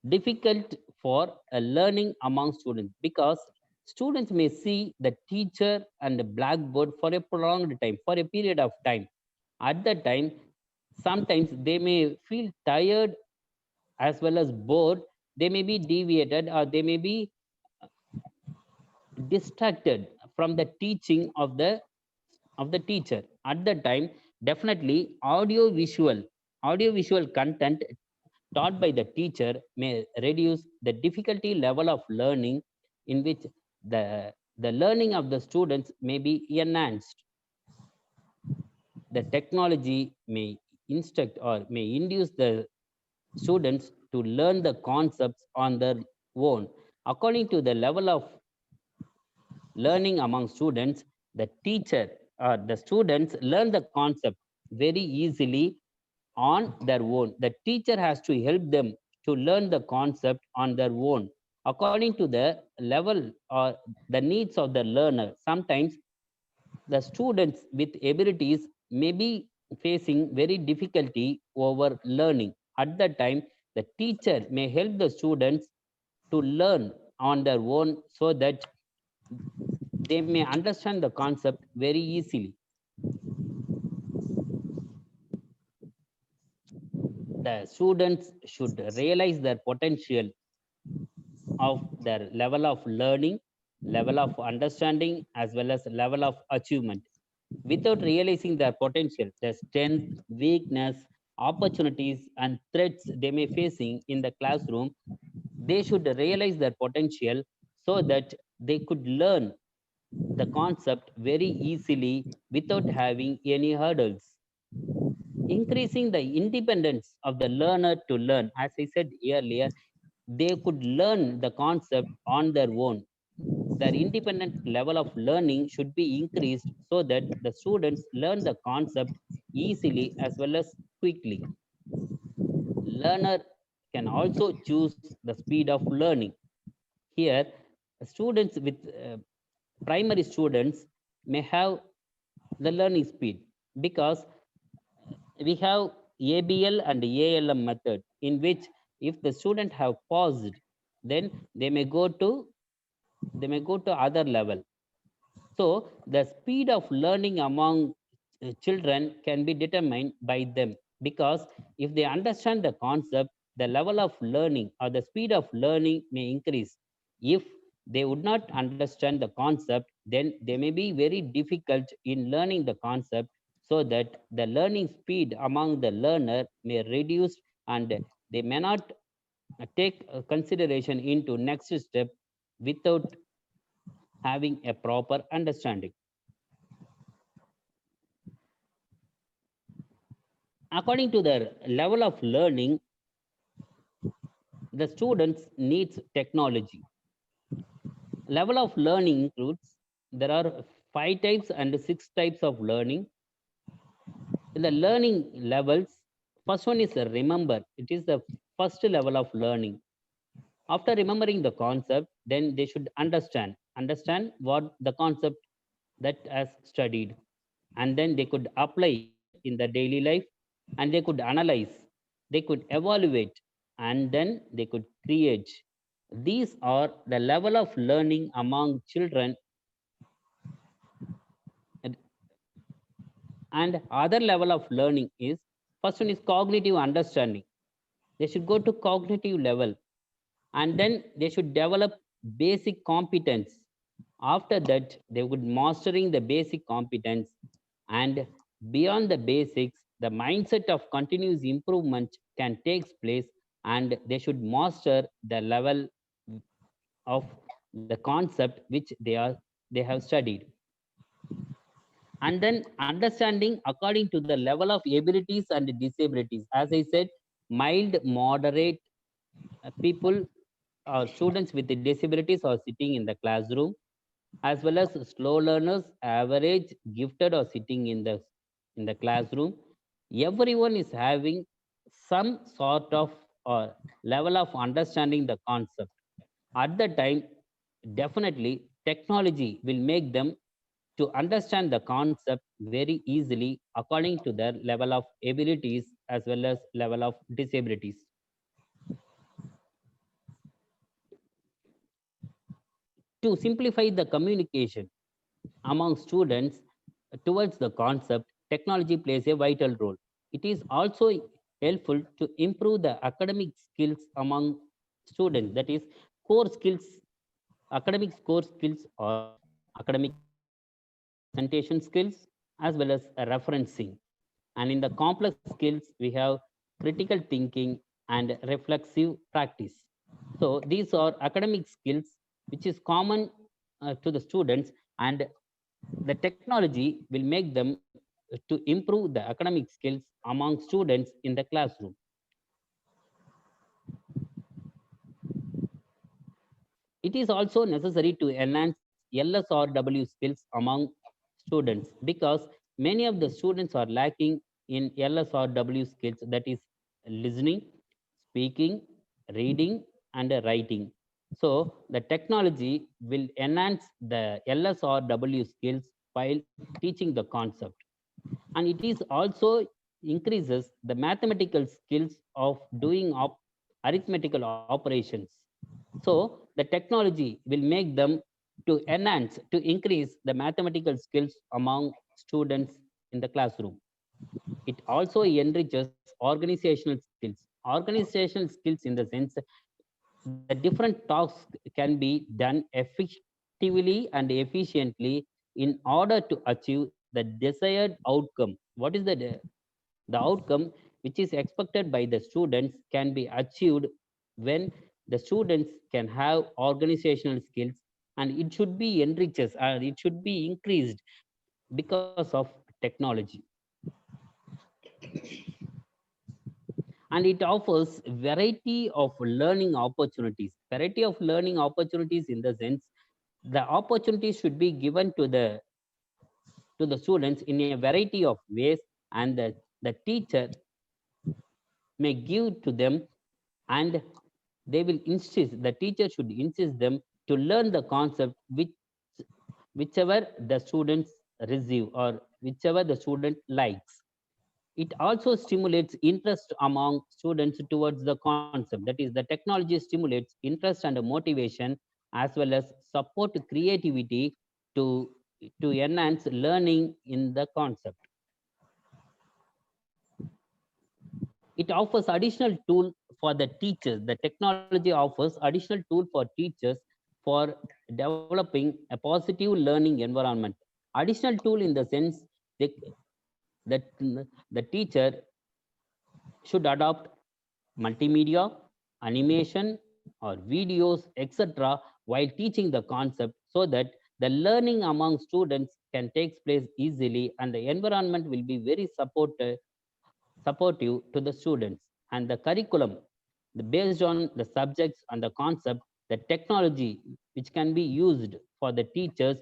difficult for a learning among students, because students may see the teacher and the blackboard for a prolonged time, for a period of time. At that time, sometimes they may feel tired as well as bored. They may be deviated, or they may be distracted from the teaching of the teacher. At that time, definitely audio visual content taught by the teacher may reduce the difficulty level of learning, in which the learning of the students may be enhanced. The technology may instruct or may induce the students to learn the concepts on their own. According to the level of learning among students, the teacher or the students learn the concept very easily on their own. The teacher has to help them to learn the concept on their own according to the level or the needs of the learner. Sometimes the students with abilities may be facing very difficulty over learning. At that time, the teacher may help the students to learn on their own so that they may understand the concept very easily. The students should realize their potential of their level of learning, level of understanding, as well as level of achievement. Without realizing their potential, their strength, weakness, opportunities, and threats they may facing in the classroom, they should realize their potential so that they could learn the concept very easily without having any hurdles. Increasing the independence of the learner to learn. As I said earlier, they could learn the concept on their own. Their independent level of learning should be increased so that the students learn the concept easily as well as quickly. Learner can also choose the speed of learning. Here, students with primary students may have the learning speed because we have ABL and ALM method, in which if the student have paused, then they may go to other level. So the speed of learning among children can be determined by them, because if they understand the concept, the level of learning or the speed of learning may increase. If they would not understand the concept, then they may be very difficult in learning the concept, so that the learning speed among the learner may reduce, and they may not take consideration into next step without having a proper understanding. According to their level of learning, the students needs technology. Level of learning includes, there are 5 types and 6 types of learning. In the learning levels, first one is remember. It is the first level of learning. After remembering the concept, then they should understand what the concept that has studied, and then they could apply in the daily life, and they could analyze, they could evaluate, and then they could create. These are the level of learning among children. And other level of learning is, first one is cognitive understanding. They should go to cognitive level, and then they should develop basic competence. After that, they would mastering the basic competence, and beyond the basics, the mindset of continuous improvement can take place, and they should master the level of the concept which they have studied. And then understanding according to the level of abilities and disabilities. As I said, mild, moderate people or students with disabilities are sitting in the classroom, as well as slow learners, average, gifted are sitting in the classroom. Everyone is having some sort of level of understanding the concept. At the time, definitely technology will make them to understand the concept very easily according to their level of abilities as well as level of disabilities. To simplify the communication among students towards the concept, technology plays a vital role. It is also helpful to improve the academic skills among students. That is, core skills, academic core skills are academic presentation skills as well as referencing. And in the complex skills, we have critical thinking and reflexive practice. So these are academic skills which is common to the students, and the technology will make them to improve the academic skills among students in the classroom. It is also necessary to enhance LSRW skills among students, because many of the students are lacking in LSRW skills, that is listening, speaking, reading, and writing. So the technology will enhance the LSRW skills while teaching the concept. And it is also increases the mathematical skills of doing arithmetical operations. So the technology will make them to enhance, to increase the mathematical skills among students in the classroom. It also enriches organizational skills. Organizational skills in the sense, the different tasks can be done effectively and efficiently in order to achieve the desired outcome. What is the outcome which is expected by the students can be achieved when the students can have organizational skills, and it should be enriched, it should be increased because of technology. And it offers variety of learning opportunities. Variety of learning opportunities in the sense the opportunities should be given to the students in a variety of ways, and the teacher may give to them, and they will insist, the teacher should insist them to learn the concept whichever the students receive or whichever the student likes. It also stimulates interest among students towards the concept. That is, the technology stimulates interest and motivation, as well as support creativity to, to enhance learning in the concept. It offers additional tool for the teachers. The technology offers additional tool for teachers for developing a positive learning environment. Additional tool in the sense that the teacher should adopt multimedia, animation, or videos, etc., while teaching the concept, so that the learning among students can take place easily, and the environment will be very supportive to the students. And the curriculum, based on the subjects and the concept, the technology which can be used for the teachers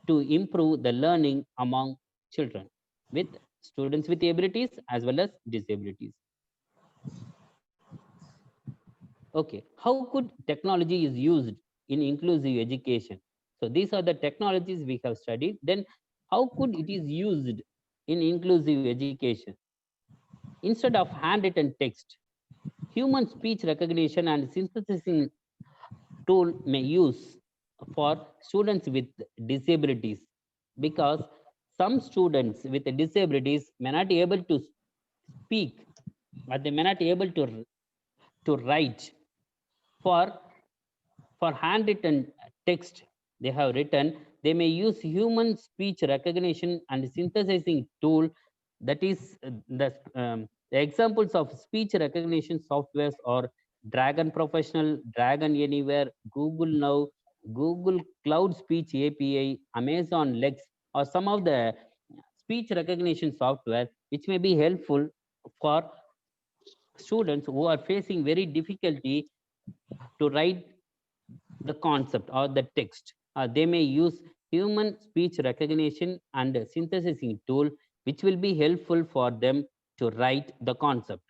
to improve the learning among children with students with abilities as well as disabilities. Okay, how could technology is used in inclusive education? So these are the technologies we have studied. Then how could it is used in inclusive education? Instead of handwritten text, human speech recognition and synthesizing tool may use for students with disabilities, because some students with disabilities may not be able to speak, or they may not be able to write. For for handwritten text they have written, they may use human speech recognition and synthesizing tool. That is, the examples of speech recognition softwares are Dragon Professional, Dragon Anywhere, Google Now, Google Cloud Speech API, Amazon Lex, or some of the speech recognition software which may be helpful for students who are facing very difficulty to write the concept or the text. They may use human speech recognition and synthesizing tool, which will be helpful for them to write the concept.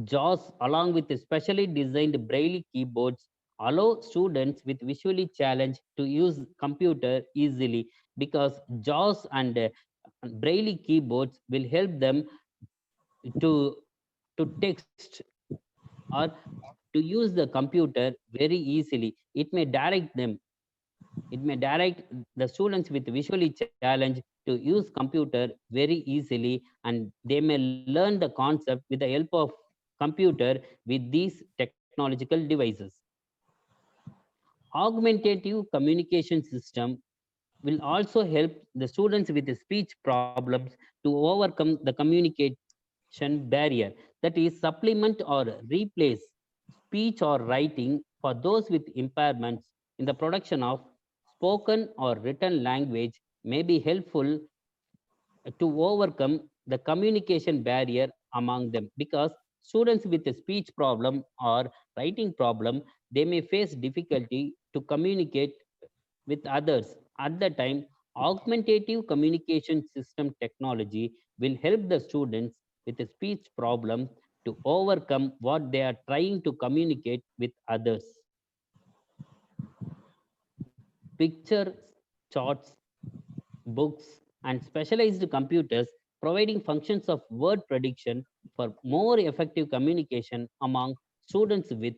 JAWS, along with specially designed Braille keyboards, allow students with visually challenged to use computer easily, because JAWS and Braille keyboards will help them to text or to use the computer very easily. It may direct the students with visually challenged to use computer very easily, and they may learn the concept with the help of computer with these technological devices. Augmentative communication system will also help the students with the speech problems to overcome the communication barrier. That is, supplement or replace speech or writing for those with impairments in the production of spoken or written language may be helpful to overcome the communication barrier among them, because students with a speech problem or writing problem, they may face difficulty to communicate with others. At the time, augmentative communication system technology will help the students with a speech problem to overcome what they are trying to communicate with others. Picture charts, books, and specialized computers providing functions of word prediction for more effective communication among students with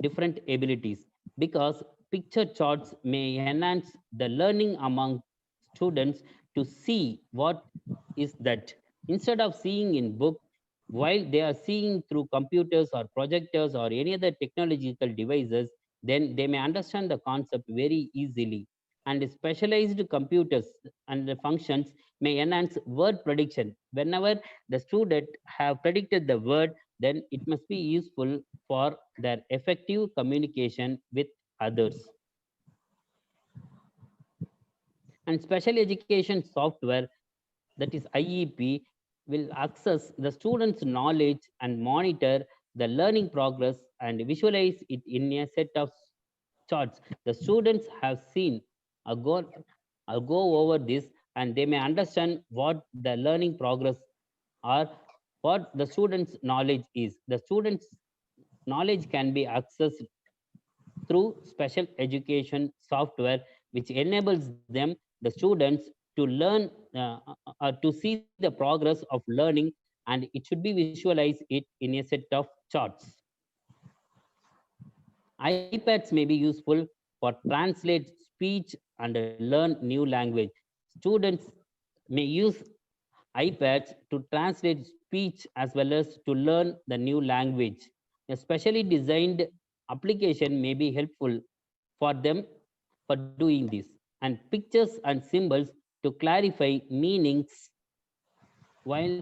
different abilities, because picture charts may enhance the learning among students to see what is that, instead of seeing in book, while they are seeing through computers or projectors or any other technological devices, then they may understand the concept very easily. And specialized computers and the functions may enhance word prediction. Whenever the student have predicted the word, then it must be useful for their effective communication with others. And special education software, that is IEP, will access the students' knowledge and monitor the learning progress and visualize it in a set of charts. The students have seen a go over this, and they may understand what the learning progress or what the students' knowledge is. The students' knowledge can be accessed through special education software, which enables them, the students, to learn to see the progress of learning, and it should be visualize it in a set of charts. iPads may be useful for translate speech and learn new language. Students may use iPads to translate speech as well as to learn the new language. A specially designed application may be helpful for them for doing this. And pictures and symbols to clarify meanings while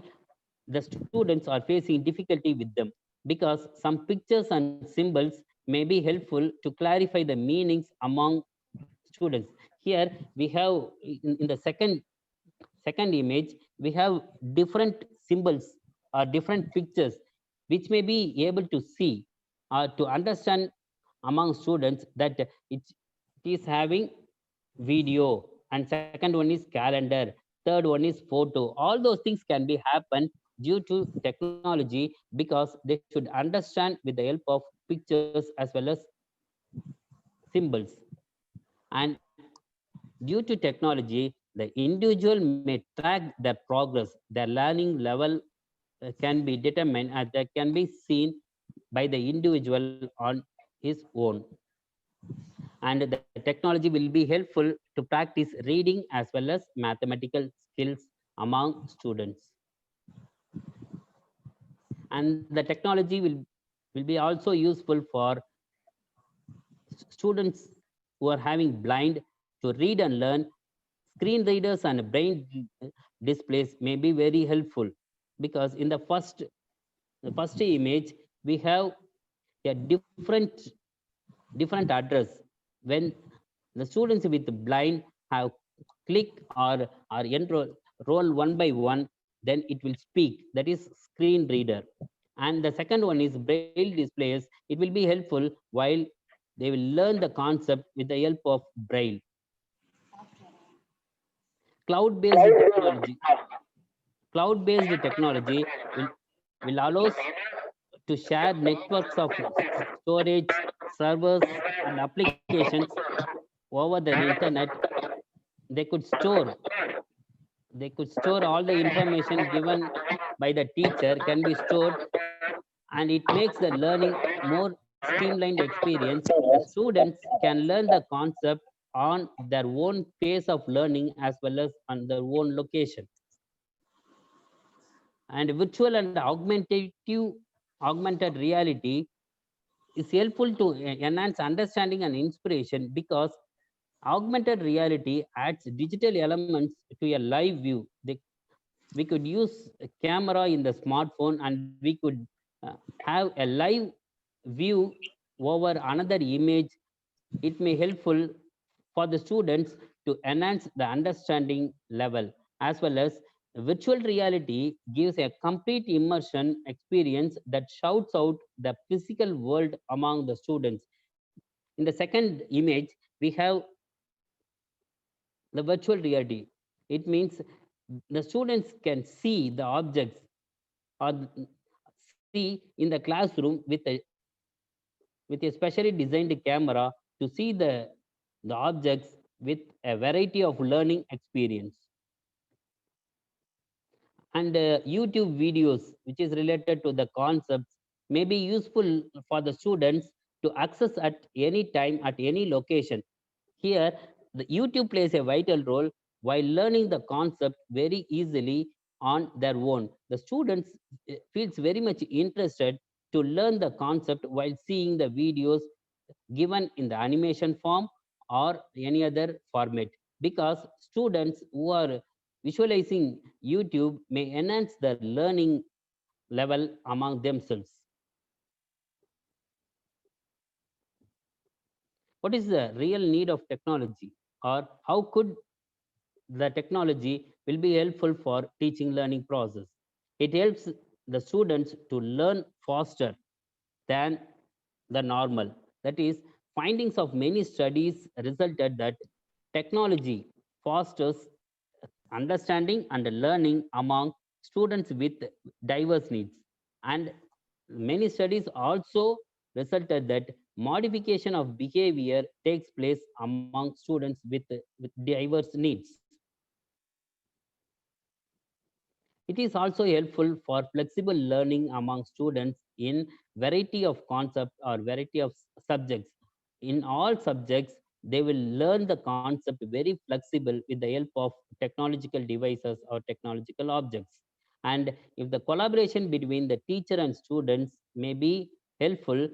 the students are facing difficulty with them, because some pictures and symbols may be helpful to clarify the meanings among students. Here we have in the second image, we have different symbols or different pictures which may be able to see or to understand among students that it is having video, and second one is calendar, third one is photo. All those things can be happen due to technology, because they should understand with the help of pictures as well as symbols. And due to technology, the individual may track their progress, their learning level can be determined and that can be seen by the individual on his own. And the technology will be helpful to practice reading as well as mathematical skills among students. And the technology will be also useful for students who are having blind to read and learn. Screen readers and brain displays may be very helpful, because in the first image we have a different address. When the students with blind have click or enroll roll one by one, then it will speak, that is screen reader. And the second one is braille displays. It will be helpful while they will learn the concept with the help of braille. Cloud-based technology. Cloud-based technology will allow us to share networks of storage, servers, and applications over the internet. They could store they could store all the information given by the teacher can be stored, and it makes the learning more streamlined experience. Students can learn the concept on their own pace of learning as well as on their own location. And virtual and augmented reality is helpful to enhance understanding and inspiration, because augmented reality adds digital elements to a live view. We could use a camera in the smartphone, and we could have a live view over another image. It may helpful for the students to enhance the understanding level, as well as virtual reality gives a complete immersion experience that shouts out the physical world among the students. In the second image, we have the virtual reality. It means the students can see the objects or see in the classroom with a specially designed camera to see the objects with a variety of learning experience. And YouTube videos, which is related to the concepts, may be useful for the students to access at any time, at any location. Here, the YouTube plays a vital role while learning the concept very easily on their own. The students feels very much interested to learn the concept while seeing the videos given in the animation form or any other format, because students who are visualizing YouTube may enhance their learning level among themselves. What is the real need of technology, or how could the technology will be helpful for teaching learning process? It helps the students to learn faster than the normal. That is, findings of many studies resulted that technology fosters understanding and learning among students with diverse needs. And many studies also resulted that modification of behavior takes place among students with diverse needs. It is also helpful for flexible learning among students in variety of concepts or variety of subjects. In all subjects, they will learn the concept very flexible with the help of technological devices or technological objects. And if the collaboration between the teacher and students may be helpful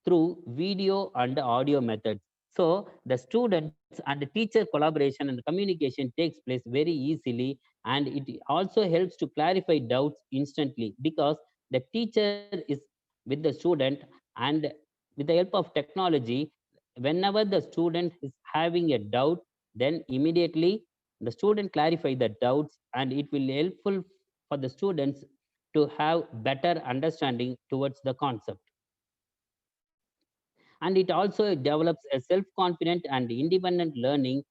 through video and audio methods. So the students and the teacher collaboration and communication takes place very easily, and it also helps to clarify doubts instantly because the teacher is with the student, and with the help of technology, whenever the student is having a doubt, then immediately the student clarify the doubts, and it will helpful for the students to have better understanding towards the concept. And it also develops a self-confident and independent learning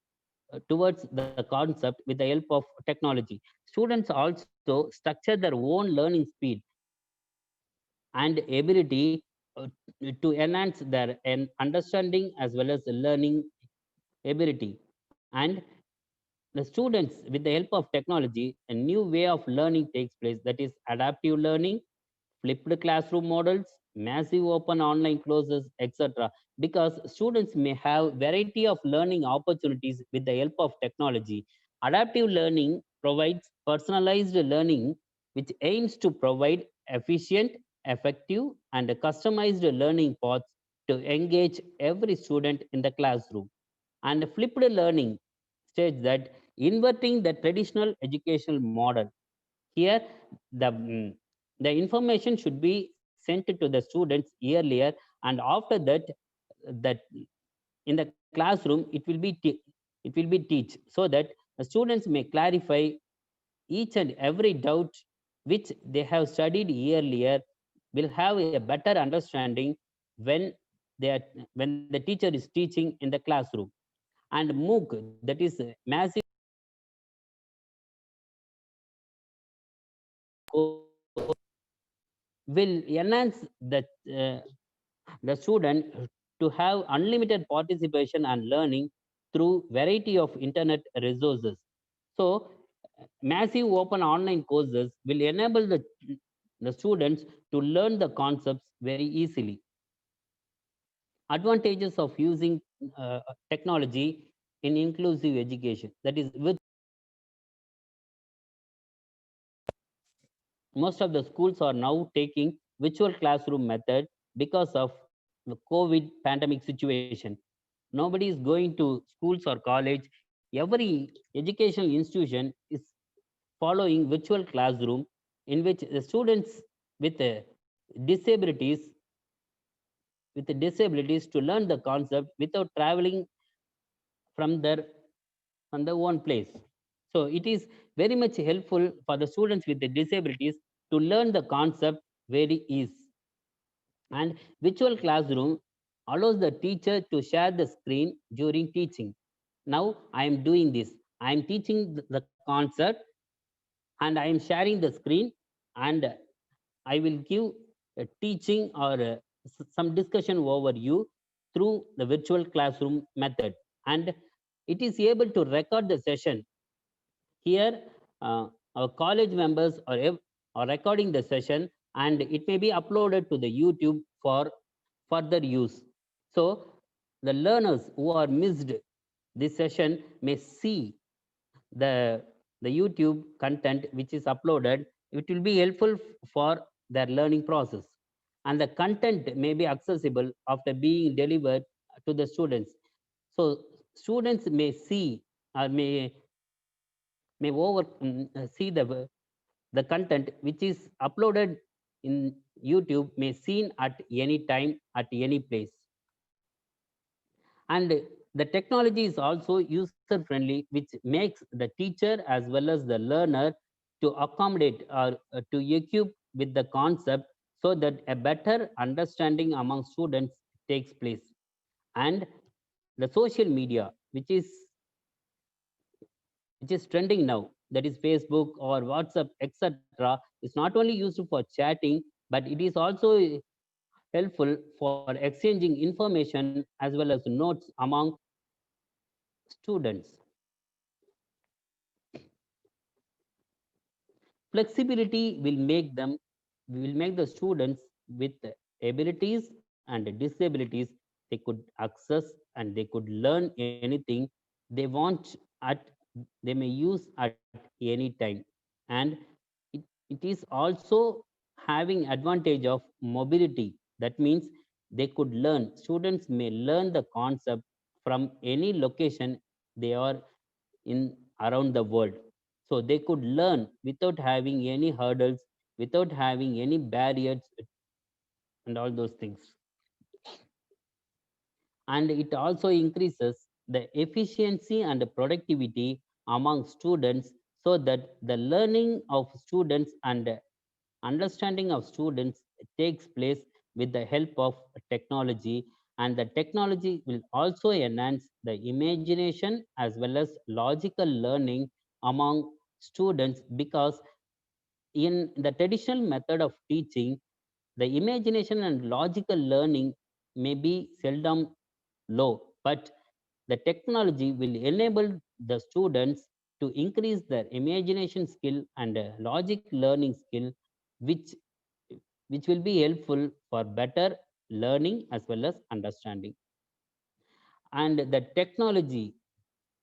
towards the concept with the help of technology. Students also structure their own learning speed and ability to enhance their understanding as well as learning ability. And the students, with the help of technology, a new way of learning takes place, that is adaptive learning, flipped classroom models, massive open online courses, etc. Because students may have variety of learning opportunities with the help of technology. Adaptive learning provides personalized learning, which aims to provide efficient, effective, and customized learning paths to engage every student in the classroom. And flipped learning states that inverting the traditional educational model. Here, the information should be sent to the students earlier, and after that, that in the classroom it will be teach, so that the students may clarify each and every doubt which they have studied earlier, will have a better understanding when they are when the teacher is teaching in the classroom. And MOOC, that is massive will enhance uh, the student to have unlimited participation and learning through variety of internet resources. So massive open online courses will enable the students to learn the concepts very easily. Advantages of using technology in inclusive education, that is, with most of the schools are now taking virtual classroom method because of the COVID pandemic situation. Nobody is going to schools or college. Every educational institution is following virtual classroom, in which the students with disabilities to learn the concept without traveling from their own place. So it is very much helpful for the students with the disabilities to learn the concept very easy. And virtual classroom allows the teacher to share the screen during teaching. Now I am doing this. I am teaching the concept and I am sharing the screen, and I will give a teaching or some discussion over you through the virtual classroom method. And it is able to record the session. Here, our college members are recording the session, and it may be uploaded to the YouTube for further use. So the learners who are missed this session may see the YouTube content which is uploaded. It will be helpful for their learning process, and the content may be accessible after being delivered to the students. So students may see or may see The content which is uploaded in YouTube may seen at any time, at any place. And the technology is also user friendly, which makes the teacher as well as the learner to accommodate or to equip with the concept, so that a better understanding among students takes place. And the social media which is trending now, that is Facebook or WhatsApp, etc., is not only used for chatting, but it is also helpful for exchanging information as well as notes among students. Flexibility will make the students with abilities and disabilities, they could access and they could learn anything they want at, they may use at any time. And it is also having advantage of mobility. That means they could learn, students may learn the concept from any location they are in around the world. So they could learn without having any hurdles, without having any barriers, and all those things. And it also increases the efficiency and productivity among students, so that the learning of students and understanding of students takes place with the help of technology. And the technology will also enhance the imagination as well as logical learning among students, because in the traditional method of teaching, the imagination and logical learning may be seldom low, but the technology will enable the students to increase their imagination skill and logic learning skill, which which will be helpful for better learning as well as understanding. And the technology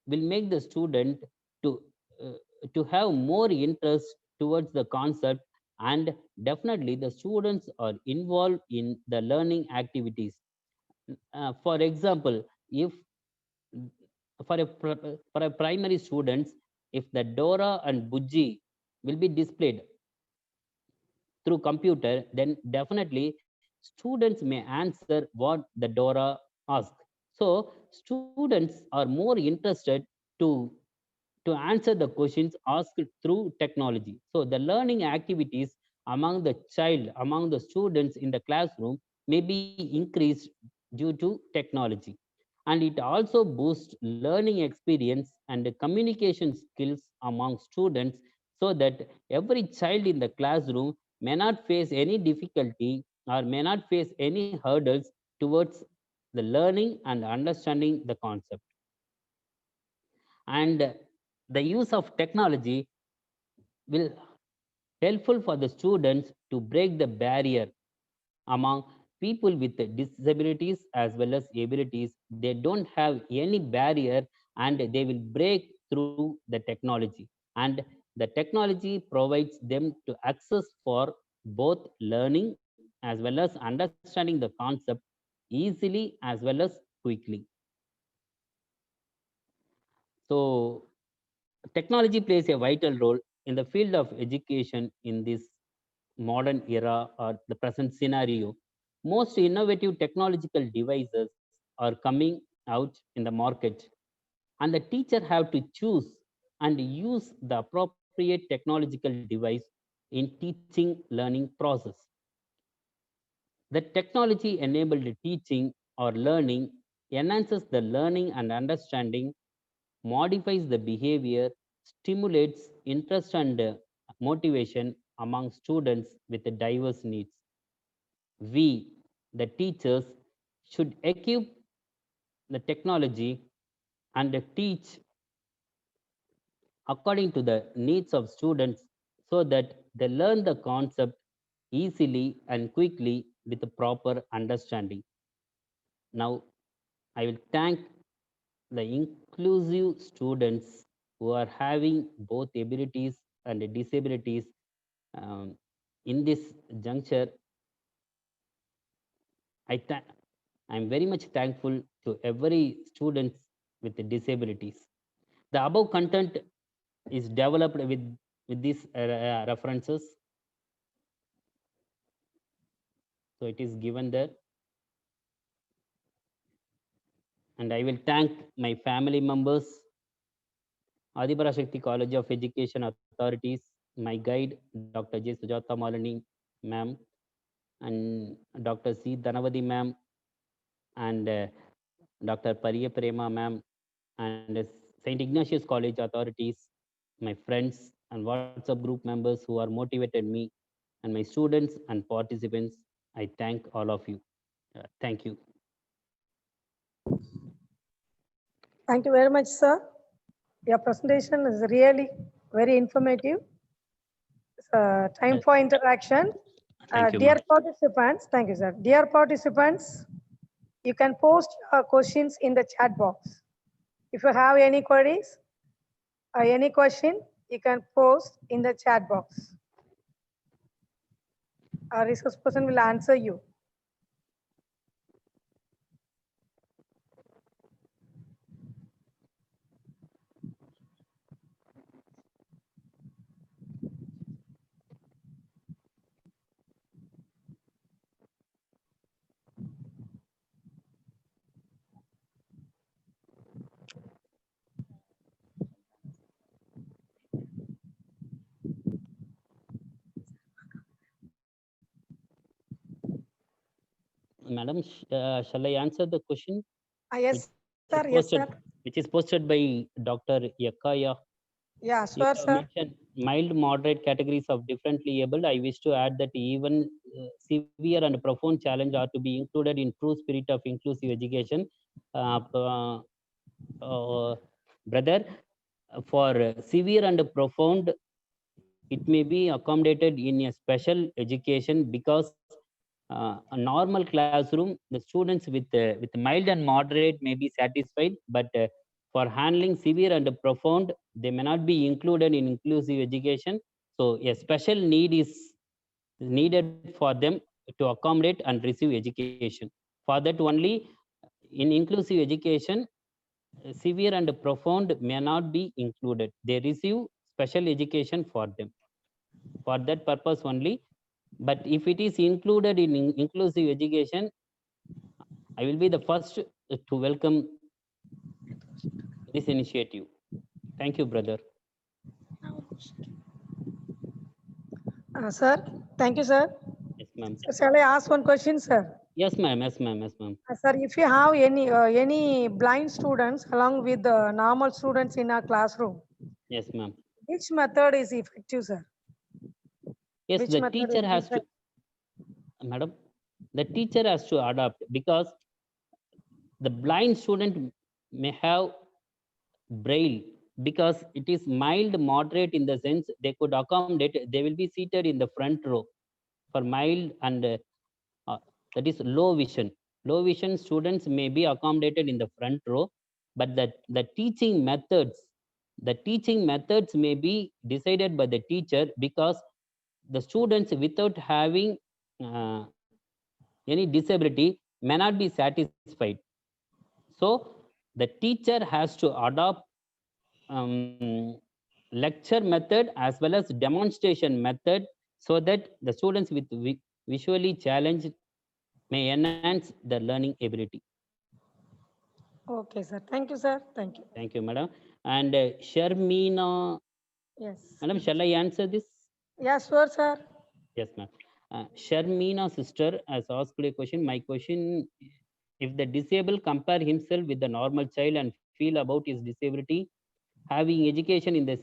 will make the student to uh, to have more interest towards the concept, and definitely the students are involved in the learning activities. For example, if for a primary students, if the Dora and Bujji will be displayed through computer, then definitely students may answer what the Dora asks. So students are more interested to answer the questions asked through technology. So the learning activities among the students in the classroom may be increased due to technology. And it also boosts learning experience and communication skills among students, so that every child in the classroom may not face any difficulty or may not face any hurdles towards the learning and understanding the concept. And the use of technology will helpful for the students to break the barrier among people with disabilities as well as abilities. They don't have any barrier, and they will break through the technology. And the technology provides them to access for both learning as well as understanding the concept easily as well as quickly. So technology plays a vital role in the field of education in this modern era or the present scenario. Most innovative technological devices are coming out in the market, and the teacher have to choose and use the appropriate technological device in teaching learning process. The technology enabled teaching or learning enhances the learning and understanding, modifies the behavior, stimulates interest and motivation among students with diverse needs. We, the teachers, should equip the technology and teach according to the needs of students, so that they learn the concept easily and quickly with a proper understanding. Now, I will thank the inclusive students who are having both abilities and disabilities. um, in this juncture, I'm very much thankful to every students with disabilities. The above content is developed with these references. So it is given there. And I will thank my family members, Adiparashakti College of Education authorities, my guide, Dr. J. Sujata Malani ma'am, and Dr. C. Dhanavadi ma'am, and Dr. Pariya Prema ma'am, and St. Ignatius College authorities, my friends and WhatsApp group members who are motivated me, and my students and participants. I thank all of you. Thank you. Thank you very much, sir. Your presentation is really very informative. Time for interaction. Thank you, Dear ma'am. participants, thank you, sir. Dear participants, you can post your questions in the chat box. If you have any queries or any question, you can post in the chat box. Our resource person will answer you. Madam, shall I answer the question? Yes, sir. Yes, Posted, sir. which is posted by Dr. Yakaya. Yeah, You sure, have sir. mentioned mild, moderate categories of differently able. I wish to add that even severe and profound challenge are to be included in true spirit of inclusive education. Brother, for severe and profound, it may be accommodated in a special education because a normal classroom, the students with mild and moderate may be satisfied, but for handling severe and profound, they may not be included in inclusive education. So a special need is needed for them to accommodate and receive education. For that only, in inclusive education, severe and profound may not be included. They receive special education for them. For that purpose only. But if it is included in inclusive education, I will be the first to welcome this initiative. Thank you, brother. Sir, thank you, sir. Yes, ma'am. Shall I ask one question, sir? Yes, ma'am. Yes, ma'am. Yes, ma'am. Sir, if you have any blind students along with the normal students in our classroom, Yes, ma'am. which method is effective, sir? Yes, Which the method teacher is has to, effective? madam, the teacher has to adapt because the blind student may have braille because it is mild, moderate in the sense they could accommodate, they will be seated in the front row for mild and that is low vision. Low vision students may be accommodated in the front row, but the teaching methods may be decided by the teacher because the students without having uh, any disability may not be satisfied. So the teacher has to adopt lecture method as well as demonstration method so that the students with visually challenged may enhance their learning ability. Okay, sir. Thank you, sir. Thank you. Thank you, madam. And Sharmina, Yes. madam, shall I answer this? Yes, sure, sir. Yes, ma'am. Sharmina sister has asked a question. My question: if the disabled compare himself with the normal child and feel about his disability, having education in the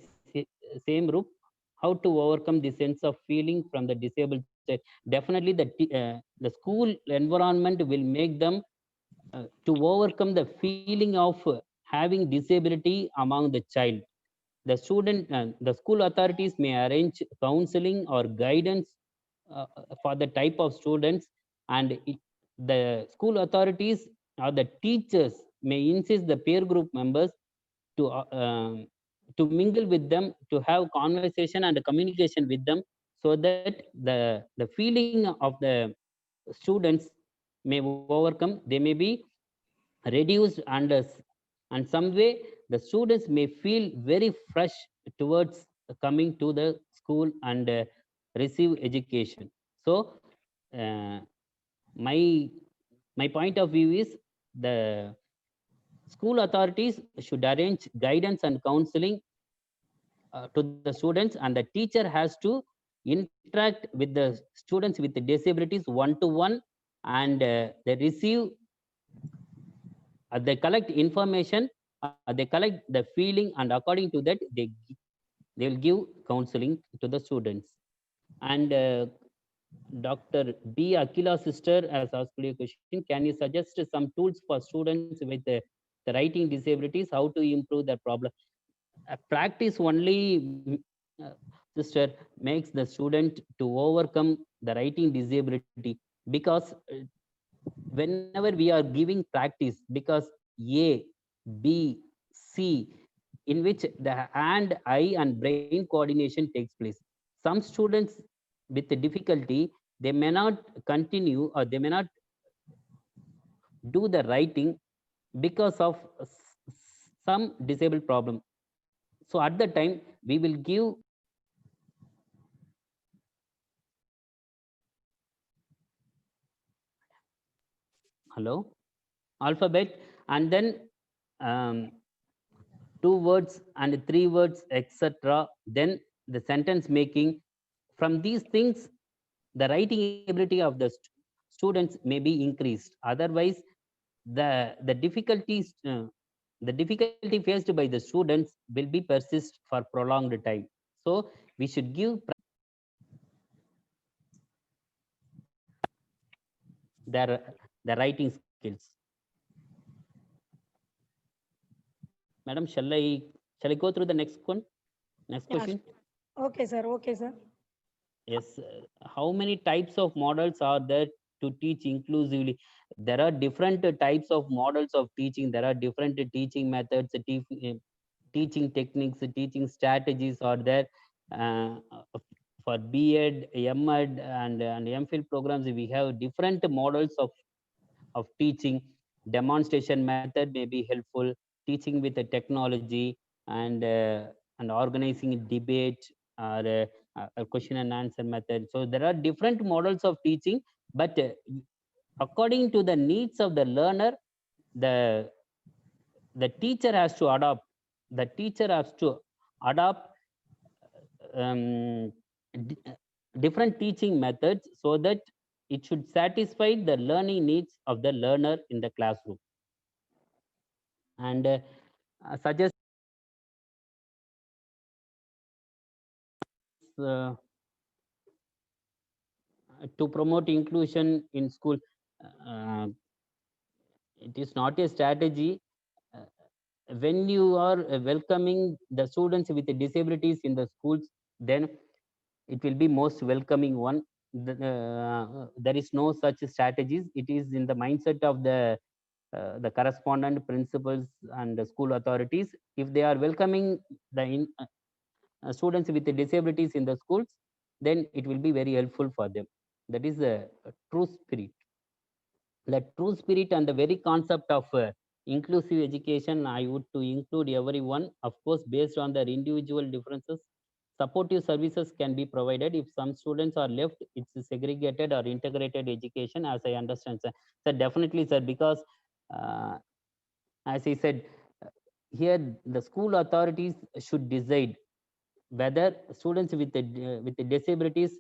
same group, how to overcome the sense of feeling from the disabled child? Definitely, the school environment will make them to overcome the feeling of having disability among the child. The student, the school authorities may arrange counseling or guidance for the type of students, and the school authorities or the teachers may insist the peer group members to mingle with them, to have conversation and communication with them, so that the feeling of the students may overcome. They may be reduced, and some way the students may feel very fresh towards coming to the school and receive education. So my my point of view is the school authorities should arrange guidance and counseling to the students, and the teacher has to interact with the students with disabilities one to one, and they receive, they collect information, they collect the feeling, and according to that they will give counseling to the students. And Dr. B. Akila sister has asked you a question. Can you suggest some tools for students with the writing disabilities? How to improve their problem? Practice only, uh, sister, makes the student to overcome the writing disability, because whenever we are giving practice, because A, B, C, in which the hand, eye, and brain coordination takes place. Some students with the difficulty, they may not continue, or they may not do the writing because of some disabled problem. So at the time, we will give hello alphabet, and then um, 2 words and 3 words, etc. Then the sentence making. From these things, the writing ability of the students may be increased. Otherwise, the difficulties, the difficulty faced by the students will be persist for prolonged time. So we should give their writing skills. Madam, shall I go through the next one? Next Yeah. question. Okay, sir. Okay, sir. Yes. How many types of models are there to teach inclusively? There are different types of models of teaching. There are different teaching methods, teaching techniques, teaching strategies are there. Uh, for B.Ed, M.Ed, and MPhil programs, we have different models of teaching. Demonstration method may be helpful, teaching with the technology, and organizing debate, or a question and answer method. So there are different models of teaching, but according to the needs of the learner, the the teacher has to adopt the teacher has to adopt um, different teaching methods, so that it should satisfy the learning needs of the learner in the classroom. And suggest uh, to promote inclusion in school. uh, it is not a strategy. uh, when you are welcoming the students with disabilities in the schools, then it will be most welcoming one. There is no such strategies. It is in the mindset of the correspondent principals and the school authorities. If they are welcoming the students with disabilities in the schools, then it will be very helpful for them. That is the true spirit. The true spirit and the very concept of inclusive education, I would to include everyone, of course, based on their individual differences. Supportive services can be provided. If some students are left, it's a segregated or integrated education, as I understand, sir. So definitely, sir, because uh, as I said, here the school authorities should decide whether students with the disabilities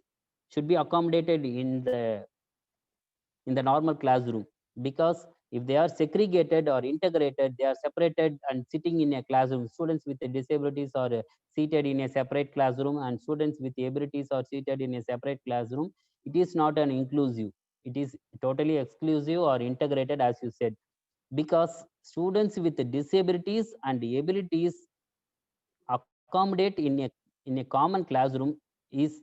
should be accommodated in the normal classroom. Because if they are segregated or integrated, they are separated and sitting in a classroom. Students with disabilities are seated in a separate classroom, and students with abilities are seated in a separate classroom. It is not an inclusive. It is totally exclusive or integrated, as you said. Because students with disabilities and abilities accommodate in a common classroom is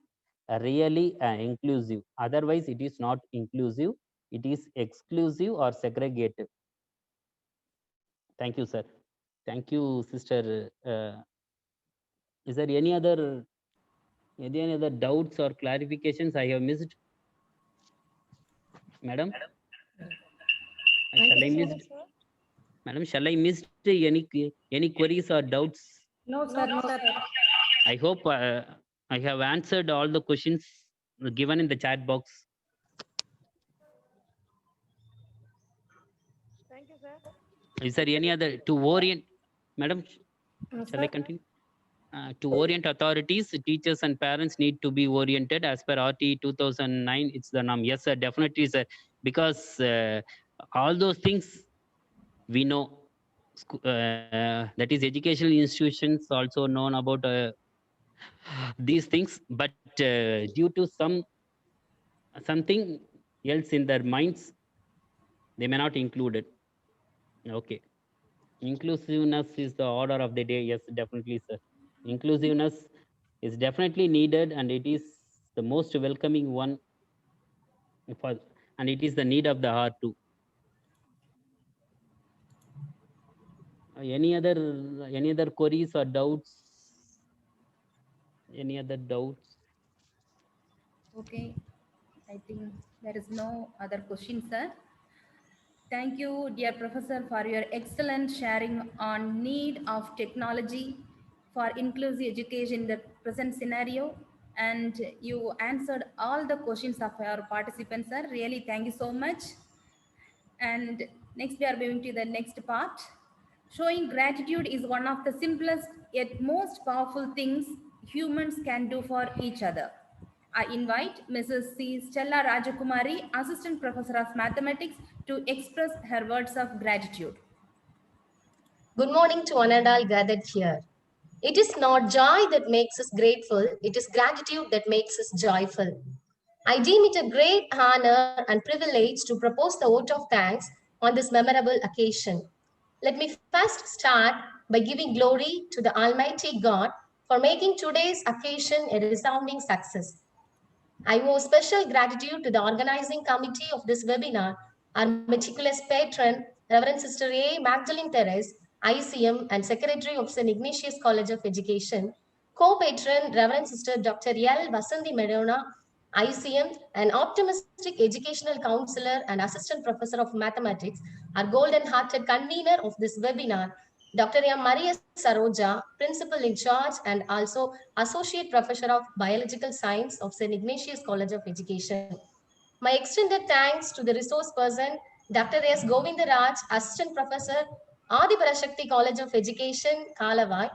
really inclusive. Otherwise, it is not inclusive. It is exclusive or segregated. Thank you, sir. Thank you, sister. Is there any other doubts or clarifications I have missed, madam? Thank Shall you I so missed, much, sir. madam? Shall I missed any queries or doubts? No, sir. No, sir. I hope I have answered all the questions given in the chat box. Thank you, sir. Is there any other to orient, Madam? Shall I Sir, continue? To orient authorities, teachers and parents need to be oriented as per RT 2009. It's the norm. Yes, sir, definitely, sir. Because all those things we know, that is educational institutions also known about these things, but due to something else in their minds, they may not include it. Okay. Inclusiveness is the order of the day. Yes, definitely, sir. Inclusiveness is definitely needed, and it is the most welcoming one for, and it is the need of the heart too. Any other queries or doubts? Any other doubts? Okay, I think there is no other question, sir. Thank you, dear professor, for your excellent sharing on need of technology for inclusive education in the present scenario. And you answered all the questions of our participants, sir. Really, thank you so much. And next, we are moving to the next part. Showing gratitude is one of the simplest yet most powerful things humans can do for each other. I invite Mrs. C. Stella Rajakumari, Assistant Professor of Mathematics, to express her words of gratitude. Good morning to one and all gathered here. It is not joy that makes us grateful, it is gratitude that makes us joyful. I deem it a great honor and privilege to propose the vote of thanks on this memorable occasion. Let me first start by giving glory to the Almighty God for making today's occasion a resounding success. I owe special gratitude to the organizing committee of this webinar, our meticulous patron, Reverend Sister A. Magdalene Teres, ICM and Secretary of St. Ignatius College of Education, co-patron Reverend Sister Dr. L. Vasanthi Medona, ICM, an optimistic educational counselor and assistant professor of mathematics, our golden-hearted convener of this webinar, Dr. M. Maria Saroja, principal in charge and also associate professor of biological science of St. Ignatius College of Education. My extended thanks to the resource person, Dr. S. Govindaraj, assistant professor, Adi Parashakti College of Education, Kalavai,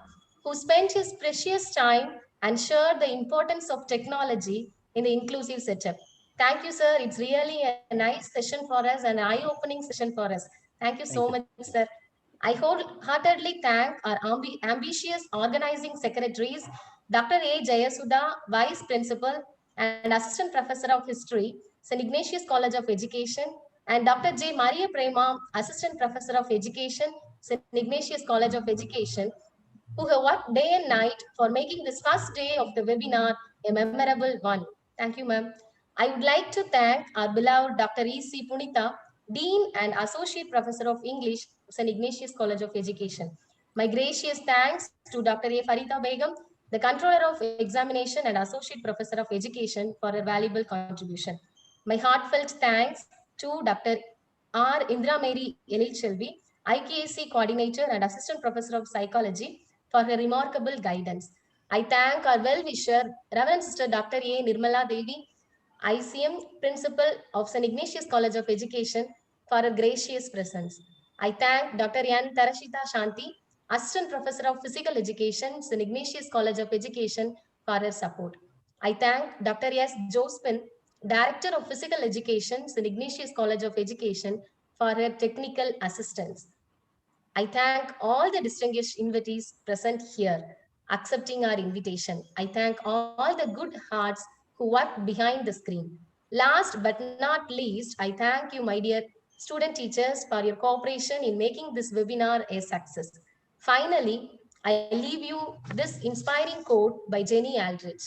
who spent his precious time and shared the importance of technology in the inclusive setup. Thank you, sir. It's really a nice session for us and an eye-opening session for us. Thank you so much, sir. I wholeheartedly thank our ambitious organizing secretaries, Dr. A. Jayasudha, Vice Principal and Assistant Professor of History, St. Ignatius College of Education, and Dr. J. Maria Prema, Assistant Professor of Education, St. Ignatius College of Education, who have worked day and night for making this first day of the webinar a memorable one. Thank you, ma'am. I would like to thank our beloved Dr. E.C. Punitha, Dean and Associate Professor of English, St. Ignatius College of Education. My gracious thanks to Dr. A. Farita Begum, the Controller of Examination and Associate Professor of Education for her valuable contribution. My heartfelt thanks to Dr. R. Indra Mary Elilchelvi, IKAC Coordinator and Assistant Professor of Psychology for her remarkable guidance. I thank our well-wisher, Reverend Sister Dr. A. Nirmala Devi, ICM Principal of St. Ignatius College of Education for her gracious presence. I thank Dr. N. Tarashita Shanti, Assistant Professor of Physical Education, St. Ignatius College of Education for her support. I thank Dr. S. Jospin, Director of Physical Education, St. Ignatius College of Education for her technical assistance. I thank all the distinguished invitees present here, accepting our invitation. I thank all the good hearts who work behind the screen. Last but not least, I thank you, my dear student teachers, for your cooperation in making this webinar a success. Finally, I leave you this inspiring quote by Jenny Aldrich.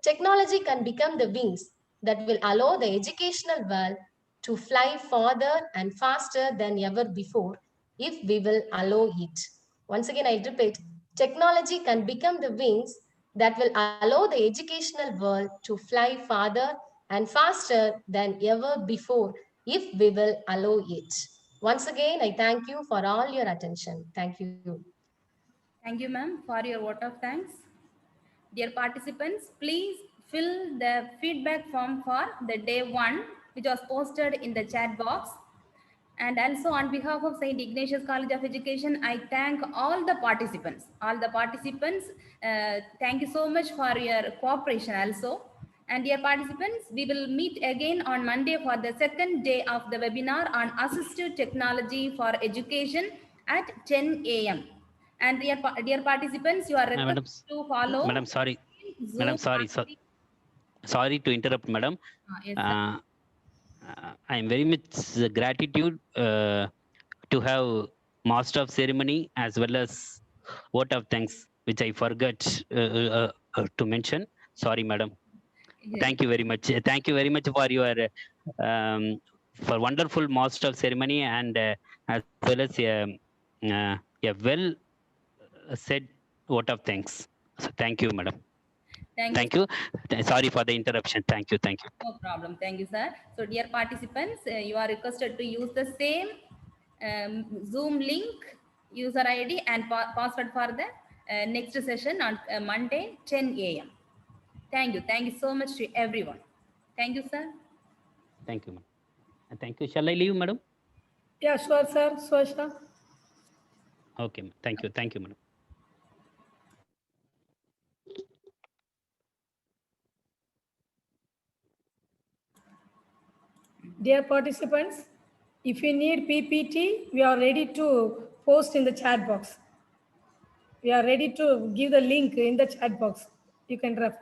Technology can become the wings that will allow the educational world to fly farther and faster than ever before if we will allow it. Once again, I repeat, technology can become the wings that will allow the educational world to fly farther and faster than ever before if we will allow it. Once again, I thank you for all your attention. Thank you. Thank you, ma'am, for your vote of thanks. Dear participants, please fill the feedback form for the day 1, which was posted in the chat box. And also on behalf of St. Ignatius College of Education, I thank all the participants. Thank you so much for your cooperation also. And dear participants, we will meet again on Monday for the second day of the webinar on assistive technology for education at 10 a.m. And dear participants, you are Madam, requested to follow Madam, sorry. Zoom Madam, sorry. Sorry to interrupt, Madam. Yes, sir. I am very much gratitude to have master of ceremony as well as vote of thanks, which I forgot to mention. Sorry, Madam. Yes. Thank you very much. Thank you very much for your for wonderful master of ceremony and as well as a well said vote of thanks. So thank you, Madam. Thank you. Sorry for the interruption. Thank you. Thank you. No problem. Thank you, sir. So, dear participants, you are requested to use the same Zoom link, user ID, and password for the next session on Monday, 10 a.m. Thank you. Thank you so much to everyone. Thank you, sir. Thank you, Madam. Thank you. Shall I leave, Madam? Yeah, sure, sir. Sir. Okay. Thank you. Thank you, Madam. Dear participants, if you need PPT, we are ready to post in the chat box. We are ready to give the link in the chat box. You can refer.